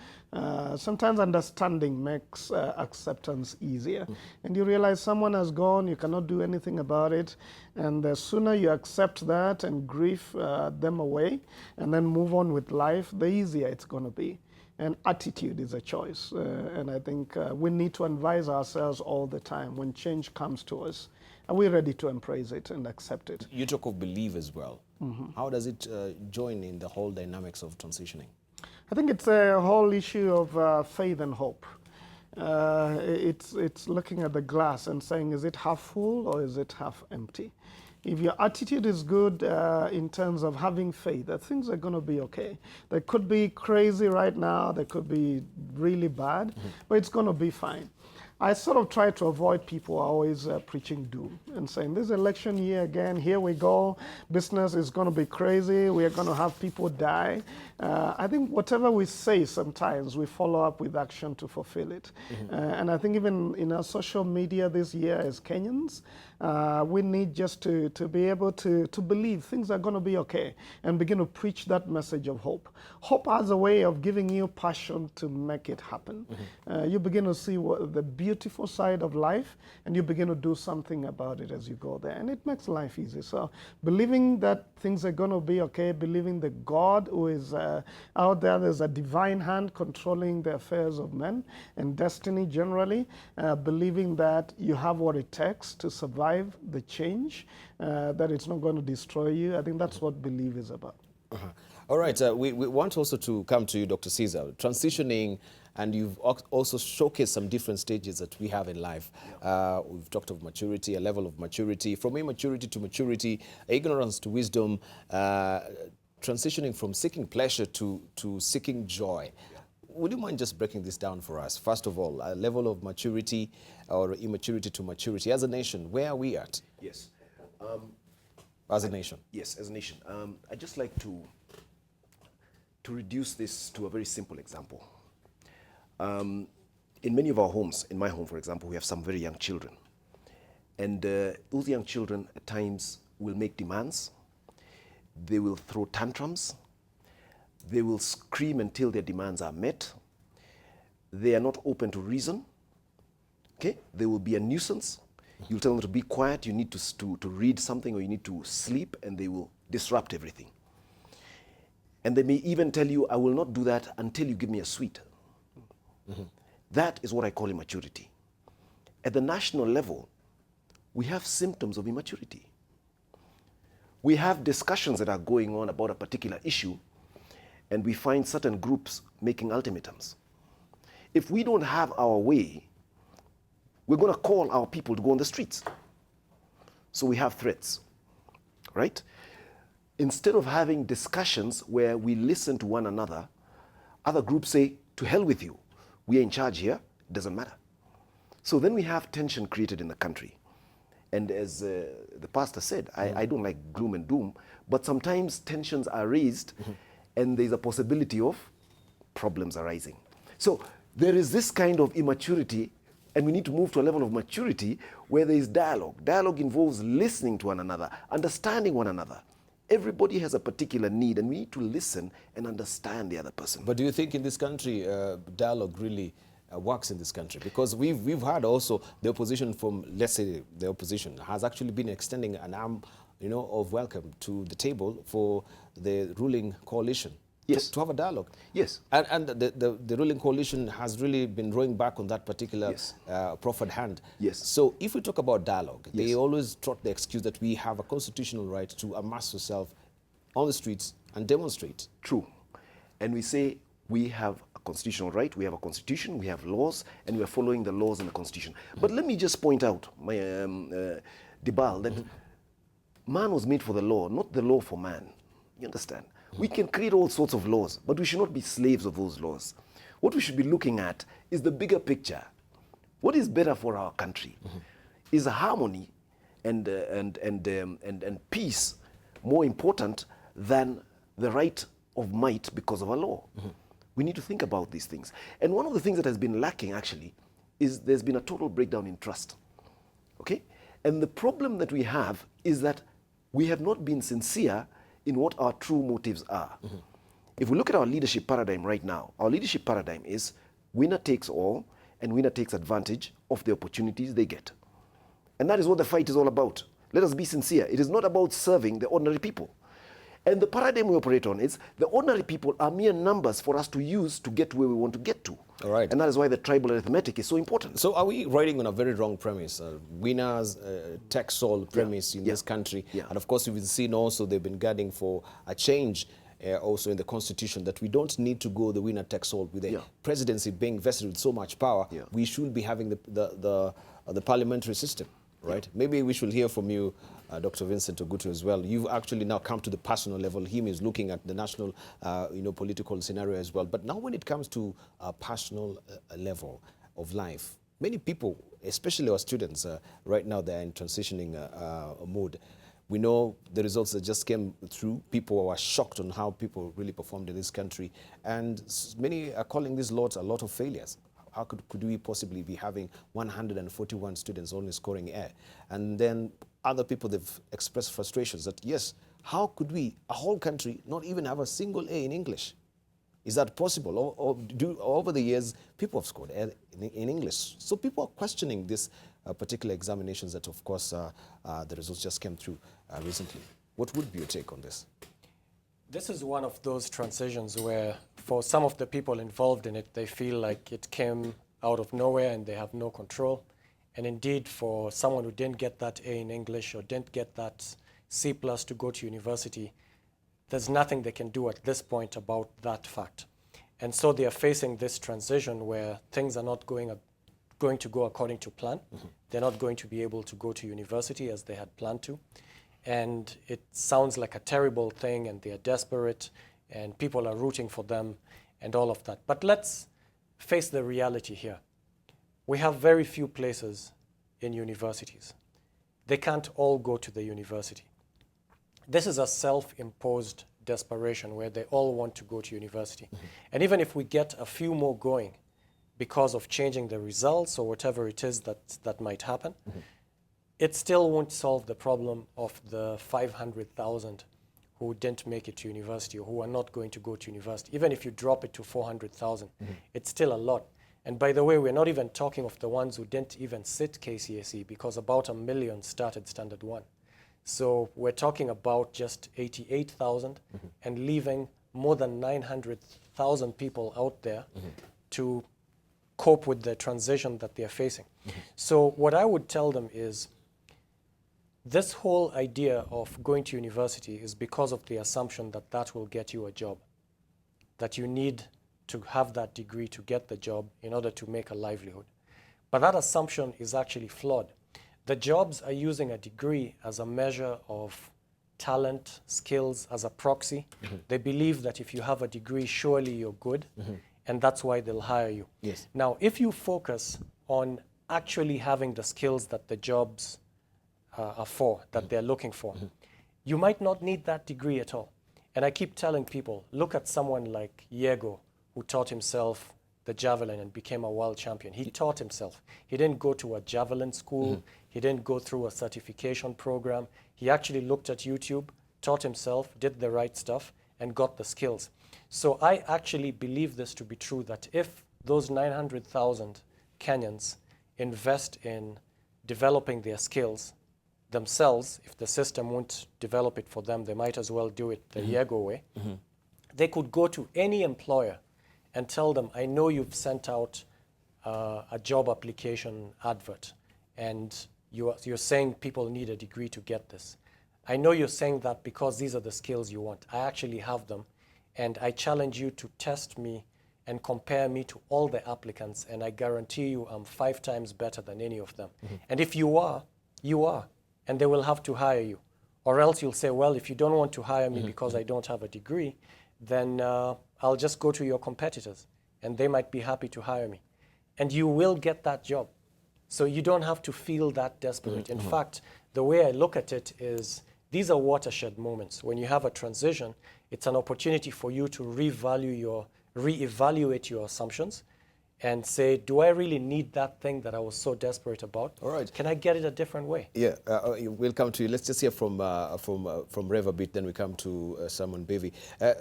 Sometimes understanding makes acceptance easier. And you realize someone has gone, you cannot do anything about it. And the sooner you accept that and grieve them away and then move on with life, the easier it's going to be. And attitude is a choice. And I think we need to advise ourselves all the time when change comes to us. Are we ready to embrace it and accept it? You talk of belief as well. How does it join in the whole dynamics of transitioning? I think it's a whole issue of faith and hope. It's looking at the glass and saying, is it half full or is it half empty? If your attitude is good in terms of having faith that things are going to be okay. They could be crazy right now, they could be really bad, but it's going to be fine. I sort of try to avoid people always preaching doom and saying, this election year again, here we go, business is going to be crazy, we are going to have people die. I think whatever we say sometimes, we follow up with action to fulfill it. And I think even in our social media this year as Kenyans, we need just to be able to believe things are going to be okay and begin to preach that message of hope. Hope has a way of giving you passion to make it happen. You begin to see the beautiful side of life, and you begin to do something about it as you go there, and it makes life easy. So believing that things are going to be okay, believing that God who is out there, there's a divine hand controlling the affairs of men and destiny generally, believing that you have what it takes to survive the change, that it's not going to destroy you. I think that's what belief is about. All right, we want also to come to you, Dr. Caesar, transitioning, and you've also showcased some different stages that we have in life. We've talked of maturity, a level of maturity, from immaturity to maturity, ignorance to wisdom, transitioning from seeking pleasure to seeking joy. Would you mind just breaking this down for us? First of all, a level of maturity or immaturity to maturity. As a nation, where are we at? Yes. As a nation? Yes, as a nation. I'd just like to reduce this to a very simple example. In many of our homes, in my home, for example, we have some very young children. And those young children at times will make demands. They will throw tantrums. They will scream until their demands are met. They are not open to reason. Okay? They will be a nuisance. You'll tell them to be quiet, you need to read something, or you need to sleep, and they will disrupt everything. And they may even tell you, I will not do that until you give me a sweet. That is what I call immaturity. At the national level, we have symptoms of immaturity. We have discussions that are going on about a particular issue, and we find certain groups making ultimatums. If we don't have our way, we're going to call our people to go on the streets. So we have threats, right? Instead of having discussions where we listen to one another, other groups say, to hell with you. We are in charge here, it doesn't matter. So then we have tension created in the country. And as the pastor said, I don't like gloom and doom, but sometimes tensions are raised and there's a possibility of problems arising. So there is this kind of immaturity, and we need to move to a level of maturity where there is dialogue. Dialogue involves listening to one another, understanding one another. Everybody has a particular need, and we need to listen and understand the other person. But do you think in this country, dialogue really works in this country? Because we've had also the opposition from, let's say, the opposition has actually been extending an arm, of welcome to the table for the ruling coalition. Yes. To have a dialogue. Yes. And the ruling coalition has really been rowing back on that particular Yes. proffered hand. Yes. So if we talk about dialogue, Yes. they always trot the excuse that we have a constitutional right to amass yourself on the streets and demonstrate. True. And we say we have a constitutional right, we have a constitution, we have laws, and we are following the laws and the constitution. But let me just point out, Debarl, that man was made for the law, not the law for man. You understand? We can create all sorts of laws, but we should not be slaves of those laws. What we should be looking at is the bigger picture. What is better for our country? Is harmony and peace more important than the right of might because of a law? We need to think about these things. And one of the things that has been lacking, actually, is there's been a total breakdown in trust. Okay? And the problem that we have is that we have not been sincere in what our true motives are. If we look at our leadership paradigm right now, our leadership paradigm is winner takes all, and winner takes advantage of the opportunities they get. And that is what the fight is all about. Let us be sincere. It is not about serving the ordinary people. And the paradigm we operate on is the ordinary people are mere numbers for us to use to get where we want to get to. All right. And that is why the tribal arithmetic is so important. So are we riding on a very wrong premise, winners tax all premise in this country? Yeah. And of course, we've seen also they've been guarding for a change also in the constitution that we don't need to go the winner takes all with the presidency being vested with so much power. We should be having the parliamentary system, right? Maybe we should hear from you, Dr. Vincent Ogutu, as well. You've actually now come to the personal level. Him is looking at the national, political scenario as well. But now when it comes to a personal level of life, many people, especially our students, right now they're in transitioning mode. We know the results that just came through. People were shocked on how people really performed in this country. And many are calling these lots a lot of failures. How could we possibly be having 141 students only scoring A? And then other people, they've expressed frustrations that, yes, how could we, a whole country, not even have a single A in English? Is that possible? Or over the years, people have scored A in English. So people are questioning this particular examinations that, of course, the results just came through recently. What would be your take on this? This is one of those transitions where, for some of the people involved in it, they feel like it came out of nowhere and they have no control. And indeed, for someone who didn't get that A in English or didn't get that C+ to go to university, there's nothing they can do at this point about that fact. And so they are facing this transition where things are not going to go according to plan. They're not going to be able to go to university as they had planned to. And it sounds like a terrible thing, and they're desperate, and people are rooting for them, and all of that. But let's face the reality here. We have very few places in universities. They can't all go to the university. This is a self-imposed desperation where they all want to go to university. And even if we get a few more going because of changing the results or whatever it is that might happen, it still won't solve the problem of the 500,000 who didn't make it to university or who are not going to go to university. Even if you drop it to 400,000, it's still a lot. And by the way, we're not even talking of the ones who didn't even sit KCSE, because about 1 million started Standard 1. So we're talking about just 88,000 and leaving more than 900,000 people out there to cope with the transition that they're facing. So what I would tell them is, this whole idea of going to university is because of the assumption that that will get you a job, that you need to have that degree to get the job in order to make a livelihood. But that assumption is actually flawed. The jobs are using a degree as a measure of talent, skills, as a proxy. They believe that if you have a degree, surely you're good, and that's why they'll hire you. Yes. Now, if you focus on actually having the skills that the jobs are for, that they're looking for, you might not need that degree at all. And I keep telling people, look at someone like Yego, who taught himself the javelin and became a world champion. He taught himself. He didn't go to a javelin school. He didn't go through a certification program. He actually looked at YouTube, taught himself, did the right stuff, and got the skills. So I actually believe this to be true, that if those 900,000 Kenyans invest in developing their skills themselves, if the system won't develop it for them, they might as well do it the Yego way. They could go to any employer and tell them, I know you've sent out a job application advert, and you're saying people need a degree to get this. I know you're saying that because these are the skills you want. I actually have them, and I challenge you to test me and compare me to all the applicants, and I guarantee you I'm 5 times better than any of them. And if you are, you are, and they will have to hire you. Or else you'll say, well, if you don't want to hire me because I don't have a degree, then I'll just go to your competitors, and they might be happy to hire me. And you will get that job. So you don't have to feel that desperate. In fact, the way I look at it is, these are watershed moments. When you have a transition, it's an opportunity for you to reevaluate your assumptions and say, do I really need that thing that I was so desperate about? All right. Can I get it a different way? Yeah, we'll come to you. Let's just hear from Rev a bit, then we come to Simon Mbevi.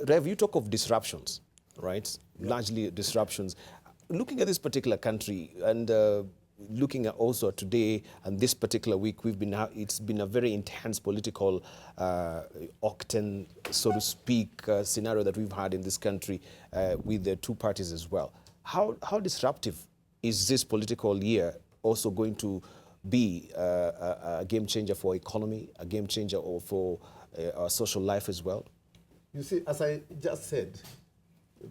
Rev, you talk of disruptions, right? Yep. Largely disruptions. Looking at this particular country and looking at also today and this particular week, it's been a very intense political octane, so to speak, scenario that we've had in this country with the two parties as well. How disruptive is this political year also going to be a game changer for economy, a game changer for our social life as well? You see, as I just said,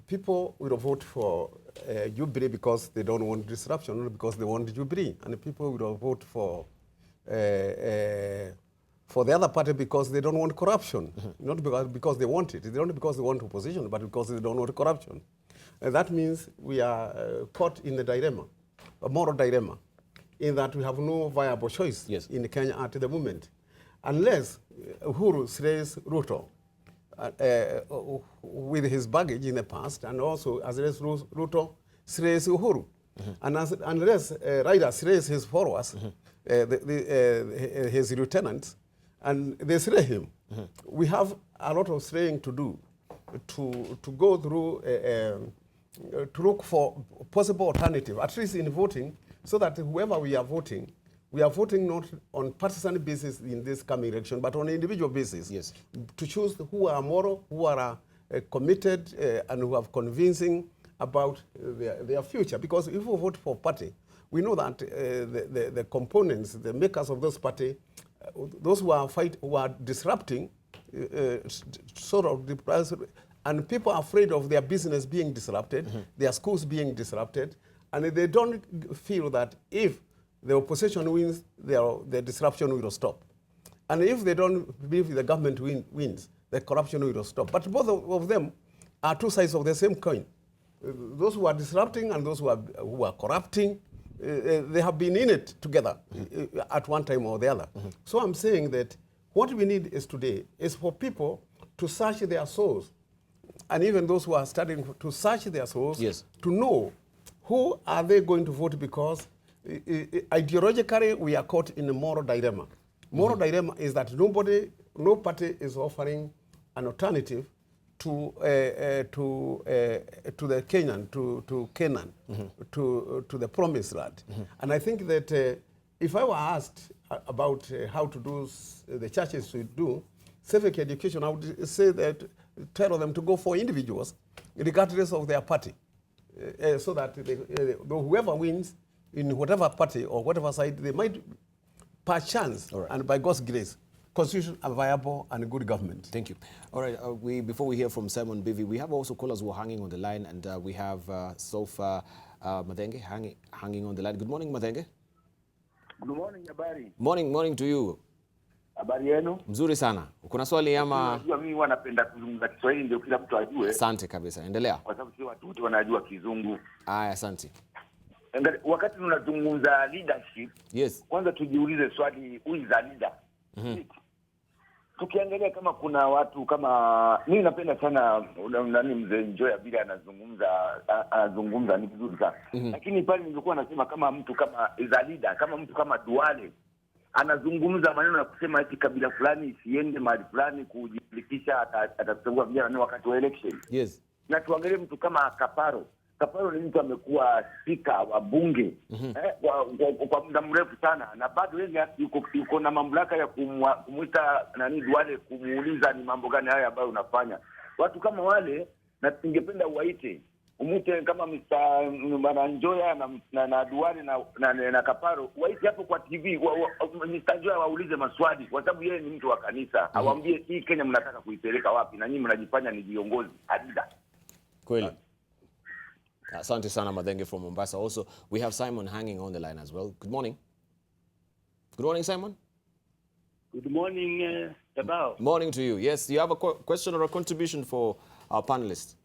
people will vote for Jubilee because they don't want disruption, not because they want Jubilee. And people will vote for the other party because they don't want corruption, not because they want it. They don't because they want opposition, but because they don't want corruption. And that means we are caught in the dilemma. a moral dilemma in that we have no viable choice Yes. in Kenya at the moment. Unless Uhuru slays Ruto with his baggage in the past, and also as Ruto slays Uhuru. And unless Raila slays his followers, his lieutenants, and they slay him, we have a lot of slaying to do to go through, to look for possible alternative, at least in voting, so that whoever we are voting not on partisan basis in this coming election, but on an individual basis. Yes. To choose who are moral, who are committed, and who are convincing about their future. Because if we vote for party, we know that the components, the makers of those party, those who are disrupting, sort of, and people are afraid of their business being disrupted, their schools being disrupted, and they don't feel that if the opposition wins, the disruption will stop. And if they don't believe the government wins, the corruption will stop. But both of them are two sides of the same coin. Those who are disrupting and those who are corrupting, they have been in it together at one time or the other. So I'm saying that what we need today is for people to search their souls, and even those who are studying to search their souls, Yes. to know who are they going to vote, because ideologically we are caught in a moral dilemma. Moral dilemma is that no party is offering an alternative to the Kenyan, to Canaan, to the promised land. And I think that if I were asked about how to do, the churches should do civic education, I would say that tell them to go for individuals, regardless of their party, so that whoever wins in whatever party or whatever side, they might, per chance, and by God's grace, constitute a viable and good government. Thank you. All right, before we hear from Simon Mbevi, we have also callers who are hanging on the line, and we have so far Madenge hanging on the line. Good morning, Madenge. Good morning, habari. Morning to you. Habari yenu? Mzuri sana. Kuna swali ama? Unajua mimi huwa napenda kuzungumza Kiswahili ndio kila mtu ajue. Asante kabisa. Endelea. Kwa sababu si watu wote wanajua Kizungu. Aya, asante. Wakati tunazungumza leadership, Yes. kwanza tujiulize swali, who is a leader? Tukiangalia kama kuna watu kama, mimi napenda sana nani mzee Njoya vile anazungumza ni vizuri sana. Lakini pale nilikuwa nasema kama mtu kama is a leader, kama mtu kama Duale anazungumza maneno ya kusema eti kabila fulani isiende mahali fulani kujiandikisha, atachagua vijana ni wakati wa election. Yes. Na tuangalie mtu kama Kaparo. Kaparo ni mtu amekuwa spika wa bunge kwa muda mrefu sana, na bado yeye yuko na mamlaka ya kumuita nani Duale, kumuuliza ni mambo gani haya ambayo unafanya. Watu kama wale na ningependa uwaite, umute kama Mr. Njoya na Duale na Kaparo, waite hapo kwa TV, Mr. Njoya waulize maswali, kwa sababu yeye ni mtu wa kanisa. Awaambie hii Kenya mnataka kuipeleka wapi, na nyinyi mnajifanya ni viongozi hadida. Kweli. Asante sana Madenge from Mombasa. Also, we have Simon hanging on the line as well. Good morning. Good morning, Simon. Good morning, Debarl. Morning to you. Yes, you have a question or a contribution for our panelists?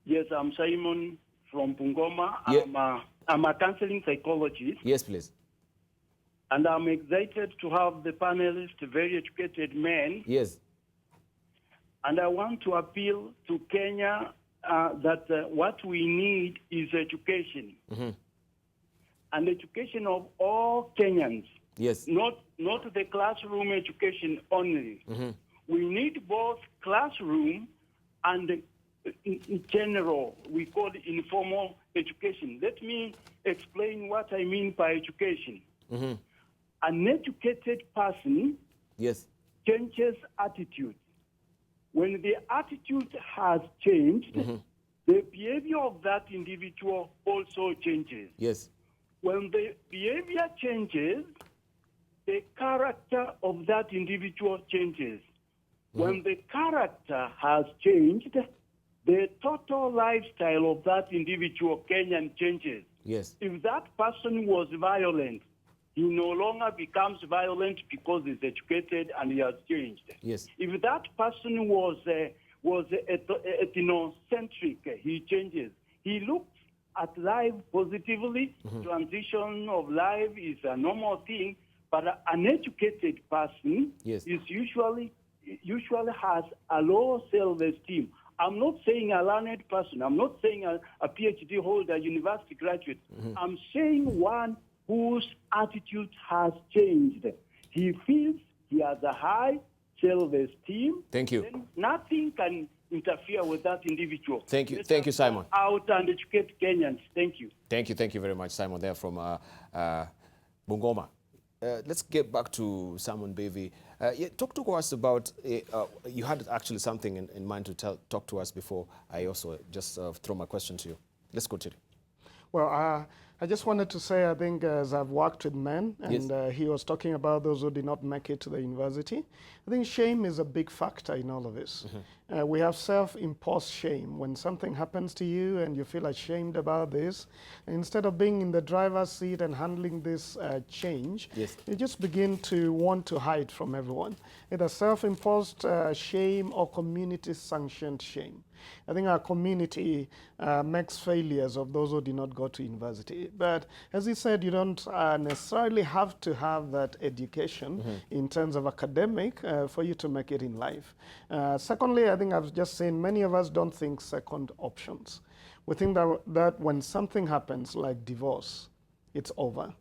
Yes, I'm Simon from Bungoma. Yeah. I'm a counseling psychologist. Yes, please. And I'm excited to have the panelists, very educated men. Yes. And I want to appeal to Kenya that what we need is education. And education of all Kenyans. Yes. Not the classroom education only. We need both classroom and in general, we call it informal education. Let me explain what I mean by education. An educated person changes attitude. When the attitude has changed, the behavior of that individual also changes. Yes. When the behavior changes, the character of that individual changes. When the character has changed, the total lifestyle of that individual Kenyan changes. Yes. If that person was violent, he no longer becomes violent because he's educated and he has changed. Yes. If that person was ethnocentric, he changes. He looks at life positively. Transition of life is a normal thing, but an educated person Yes. is usually has a low self-esteem. I'm not saying a learned person. I'm not saying a PhD holder, university graduate. I'm saying one whose attitude has changed. He feels he has a high self-esteem. Thank you. Then nothing can interfere with that individual. Thank you. Let Thank us you, Simon. go out and educate Kenyans. Thank you. Thank you very much, Simon, there from Bungoma. Let's get back to Simon Mbevi. Yeah, talk to us about, you had actually something in mind to talk to us before I also just throw my question to you. Let's continue. Well, I just wanted to say, I think as I've worked with men, and he was talking about those who did not make it to the university, I think shame is a big factor in all of this. We have self-imposed shame. When something happens to you and you feel ashamed about this, instead of being in the driver's seat and handling this change, you just begin to want to hide from everyone. Either self-imposed shame or community-sanctioned shame. I think our community makes failures of those who did not go to university. But as he said, you don't necessarily have to have that education in terms of academic for you to make it in life. Secondly, I think I've just seen many of us don't think second options. We think that when something happens like divorce, it's over.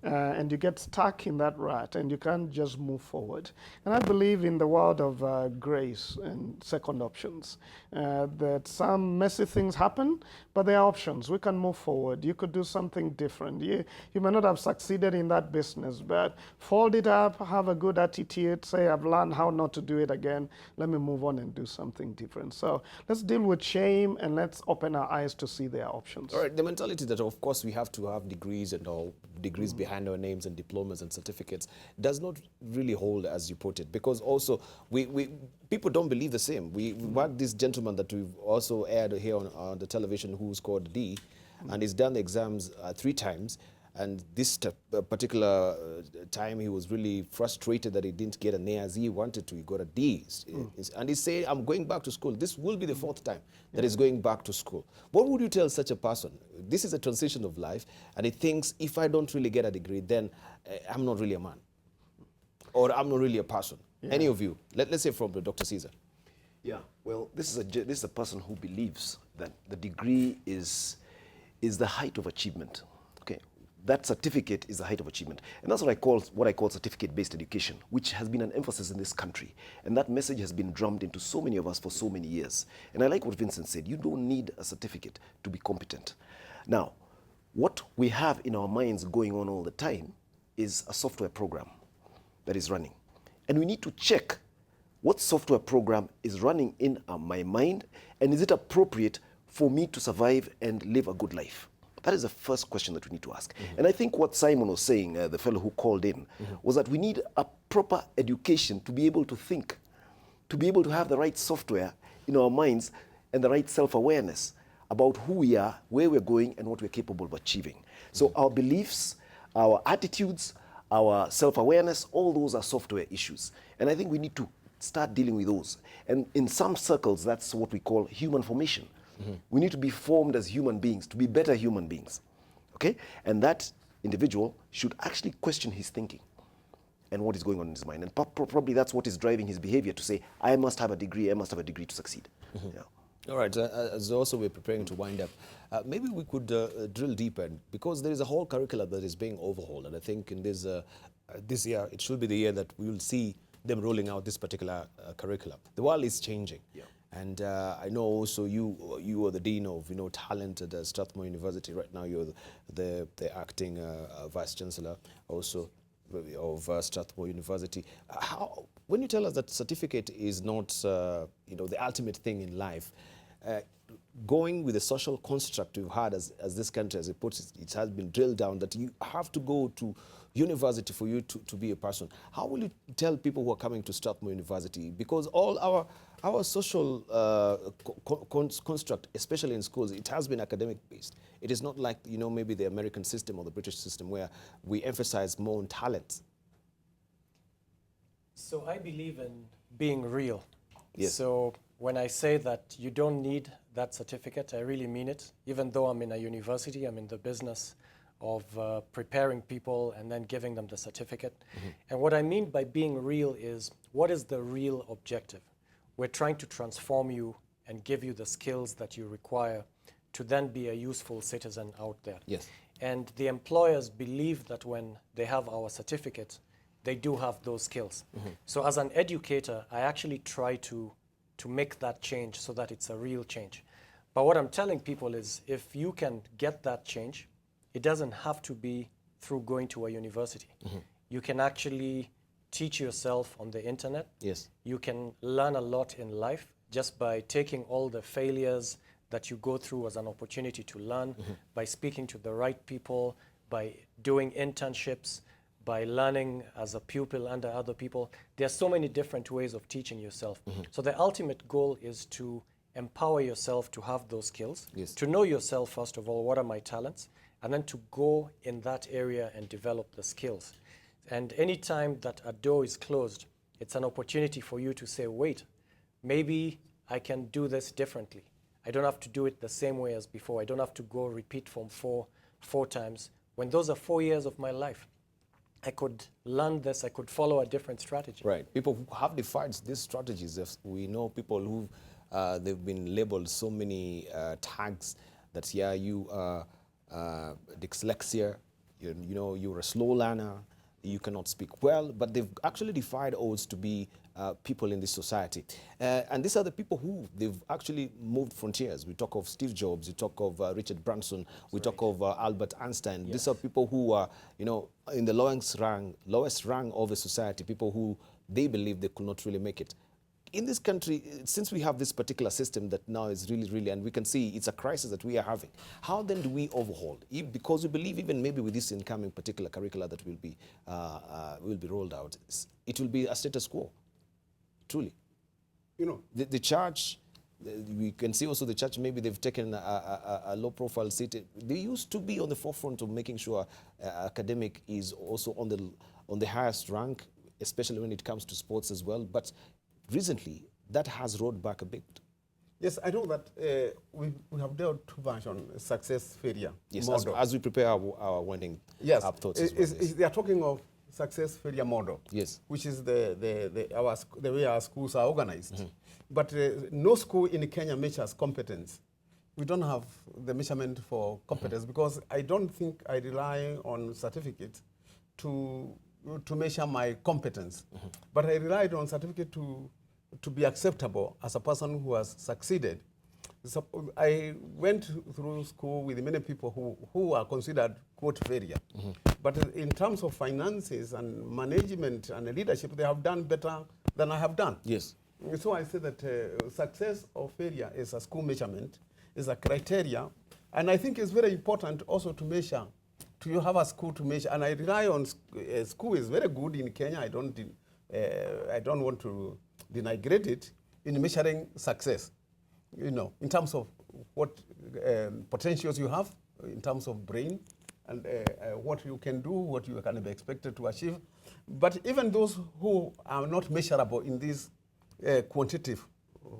And you get stuck in that rut and you can't just move forward. And I believe in the world of grace and second options, that some messy things happen, but there are options. We can move forward. You could do something different. You may not have succeeded in that business, but fold it up, have a good attitude, say, I've learned how not to do it again. Let me move on and do something different. So let's deal with shame and let's open our eyes to see their options. All right, the mentality that, of course, we have to have degrees and all, degrees behind our names and diplomas and certificates does not really hold, as you put it, because also people don't believe the same. We had this gentleman that we've also aired here on the television who scored D, and he's done the exams 3 times, and this particular time he was really frustrated that he didn't get an A as he wanted to. He got a D, and he said, I'm going back to school. This will be the 4th time that he's going back to school. What would you tell such a person? This is a transition of life, and he thinks, if I don't really get a degree, then I'm not really a man, or I'm not really a person. Any of you? Let's say from Dr. Caesar. Yeah, well, this is a person who believes that the degree is the height of achievement. Okay, that certificate is the height of achievement, and that's what I call certificate-based education, which has been an emphasis in this country, and that message has been drummed into so many of us for so many years. And I like what Vincent said: you don't need a certificate to be competent. Now, what we have in our minds going on all the time is a software program that is running, and we need to check what software program is running in my mind, and is it appropriate for me to survive and live a good life? That is the first question that we need to ask. And I think what Simon was saying, the fellow who called in, was that we need a proper education to be able to think, to be able to have the right software in our minds and the right self-awareness about who we are, where we're going, and what we're capable of achieving. So our beliefs, our attitudes, our self-awareness, all those are software issues. And I think we need to start dealing with those. And in some circles, that's what we call human formation. We need to be formed as human beings, to be better human beings. Okay? And that individual should actually question his thinking and what is going on in his mind. And probably that's what is driving his behavior to say, I must have a degree to succeed. Yeah. All right, as also we're preparing to wind up, maybe we could drill deeper, because there is a whole curriculum that is being overhauled, and I think in this year, it should be the year that we will see them rolling out this particular curriculum. The world is changing. Yeah. And I know also you are the dean of talent at Strathmore University. Right now you're the acting vice chancellor also of Strathmore University. When you tell us that certificate is not the ultimate thing in life, going with the social construct we've had as this country, as it puts it has been drilled down that you have to go to university for you to be a person. How will you tell people who are coming to Strathmore University? Because all our social construct, especially in schools, it has been academic based. It is not like maybe the American system or the British system where we emphasize more on talent. So I believe in being real. Yes. So when I say that you don't need that certificate, I really mean it. Even though I'm in a university, I'm in the business of preparing people and then giving them the certificate. And what I mean by being real is, what is the real objective? We're trying to transform you and give you the skills that you require to then be a useful citizen out there. Yes. And the employers believe that when they have our certificate, they do have those skills. So as an educator, I actually try to make that change so that it's a real change. But what I'm telling people is, if you can get that change, it doesn't have to be through going to a university. You can actually teach yourself on the internet. Yes. You can learn a lot in life just by taking all the failures that you go through as an opportunity to learn, by speaking to the right people, by doing internships, by learning as a pupil under other people. There are so many different ways of teaching yourself. So the ultimate goal is to empower yourself to have those skills, Yes. to know yourself, first of all, what are my talents, and then to go in that area and develop the skills. And anytime that a door is closed, it's an opportunity for you to say, wait, maybe I can do this differently. I don't have to do it the same way as before. I don't have to go repeat from four times. When those are 4 years of my life, I could learn this, I could follow a different strategy. Right. People who have defied these strategies, we know people who they've been labeled so many tags that, yeah, you are dyslexia, you know, you're a slow learner, you cannot speak well, but they've actually defied odds to be people in this society. And these are the people who they've actually moved frontiers. We talk of Steve Jobs, we talk of Richard Branson, we talk of Albert Einstein. These are people who are, you know, in the lowest rung of the society, people who they believe they could not really make it. In this country, since we have this particular system that now is really, and we can see it's a crisis that we are having, how then do we overhaul? Because we believe even maybe with this incoming particular curricula that will be rolled out, it will be a status quo, truly. You know, The church, we can see also the church, maybe they've taken a low-profile seat. They used to be on the forefront of making sure academic is also on the highest rank, especially when it comes to sports as well. But recently, that has rolled back a bit. yes, I know that we have dealt too much on success failure Yes, model. as we prepare our winding Yes, up thoughts as well. Yes. they are talking of success failure model. Yes. Which is the way our schools are organized. But no school in Kenya measures competence. We don't have the measurement for competence because I don't think I rely on certificate to measure my competence. But I relied on certificate to be acceptable as a person who has succeeded. So I went through school with many people who are considered quote failure. But in terms of finances and management and leadership, they have done better than I have done. Yes. So I say that success or failure is a school measurement, is a criteria. And I think it's very important also to measure, to have a school to measure. And I rely on school is very good in Kenya. I don't want to denigrate it in measuring success. You know, in terms of what potentials you have, in terms of brain, and what you can do, what you can be expected to achieve. But even those who are not measurable in these quantitative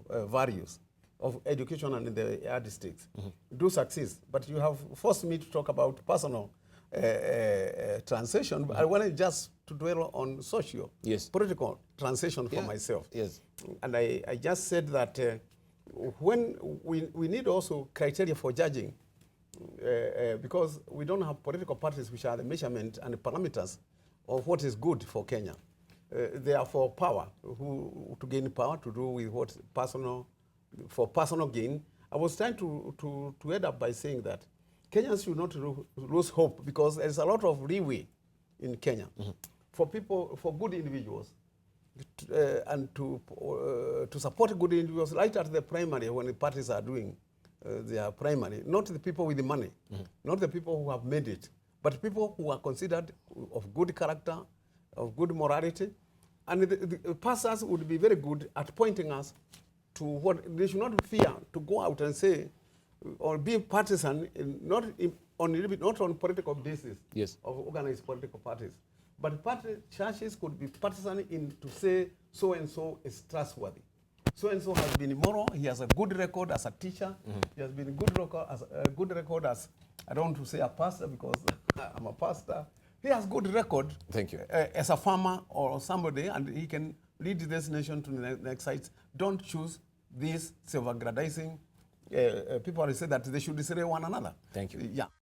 values of education and in the yardsticks do succeed. But you have forced me to talk about personal transition. I wanted just to dwell on social, political transition for myself. Yes. And I just said that when we need also criteria for judging, because we don't have political parties which are the measurement and the parameters of what is good for Kenya. They are for power, to gain power, to do with what for personal gain. I was trying to end up by saying that Kenyans should not lose hope because there's a lot of leeway in Kenya for people, for good individuals, and to support good individuals right at the primary when the parties are doing their primary. Not the people with the money, not the people who have made it, but people who are considered of good character, of good morality. And the pastors would be very good at pointing us to what they should not fear to go out and say, or be partisan, not on political basis of organized political parties. But churches could be partisan in to say so and so is trustworthy. so-and-so has been immoral, he has a good record as a teacher, he has been a good record as, I don't want to say a pastor because I'm a pastor. He has good record. Thank you. As a farmer or somebody, and he can lead this nation to the next heights. Don't choose these self-aggrandizing people who say that they should slay one another. Thank you. Yeah.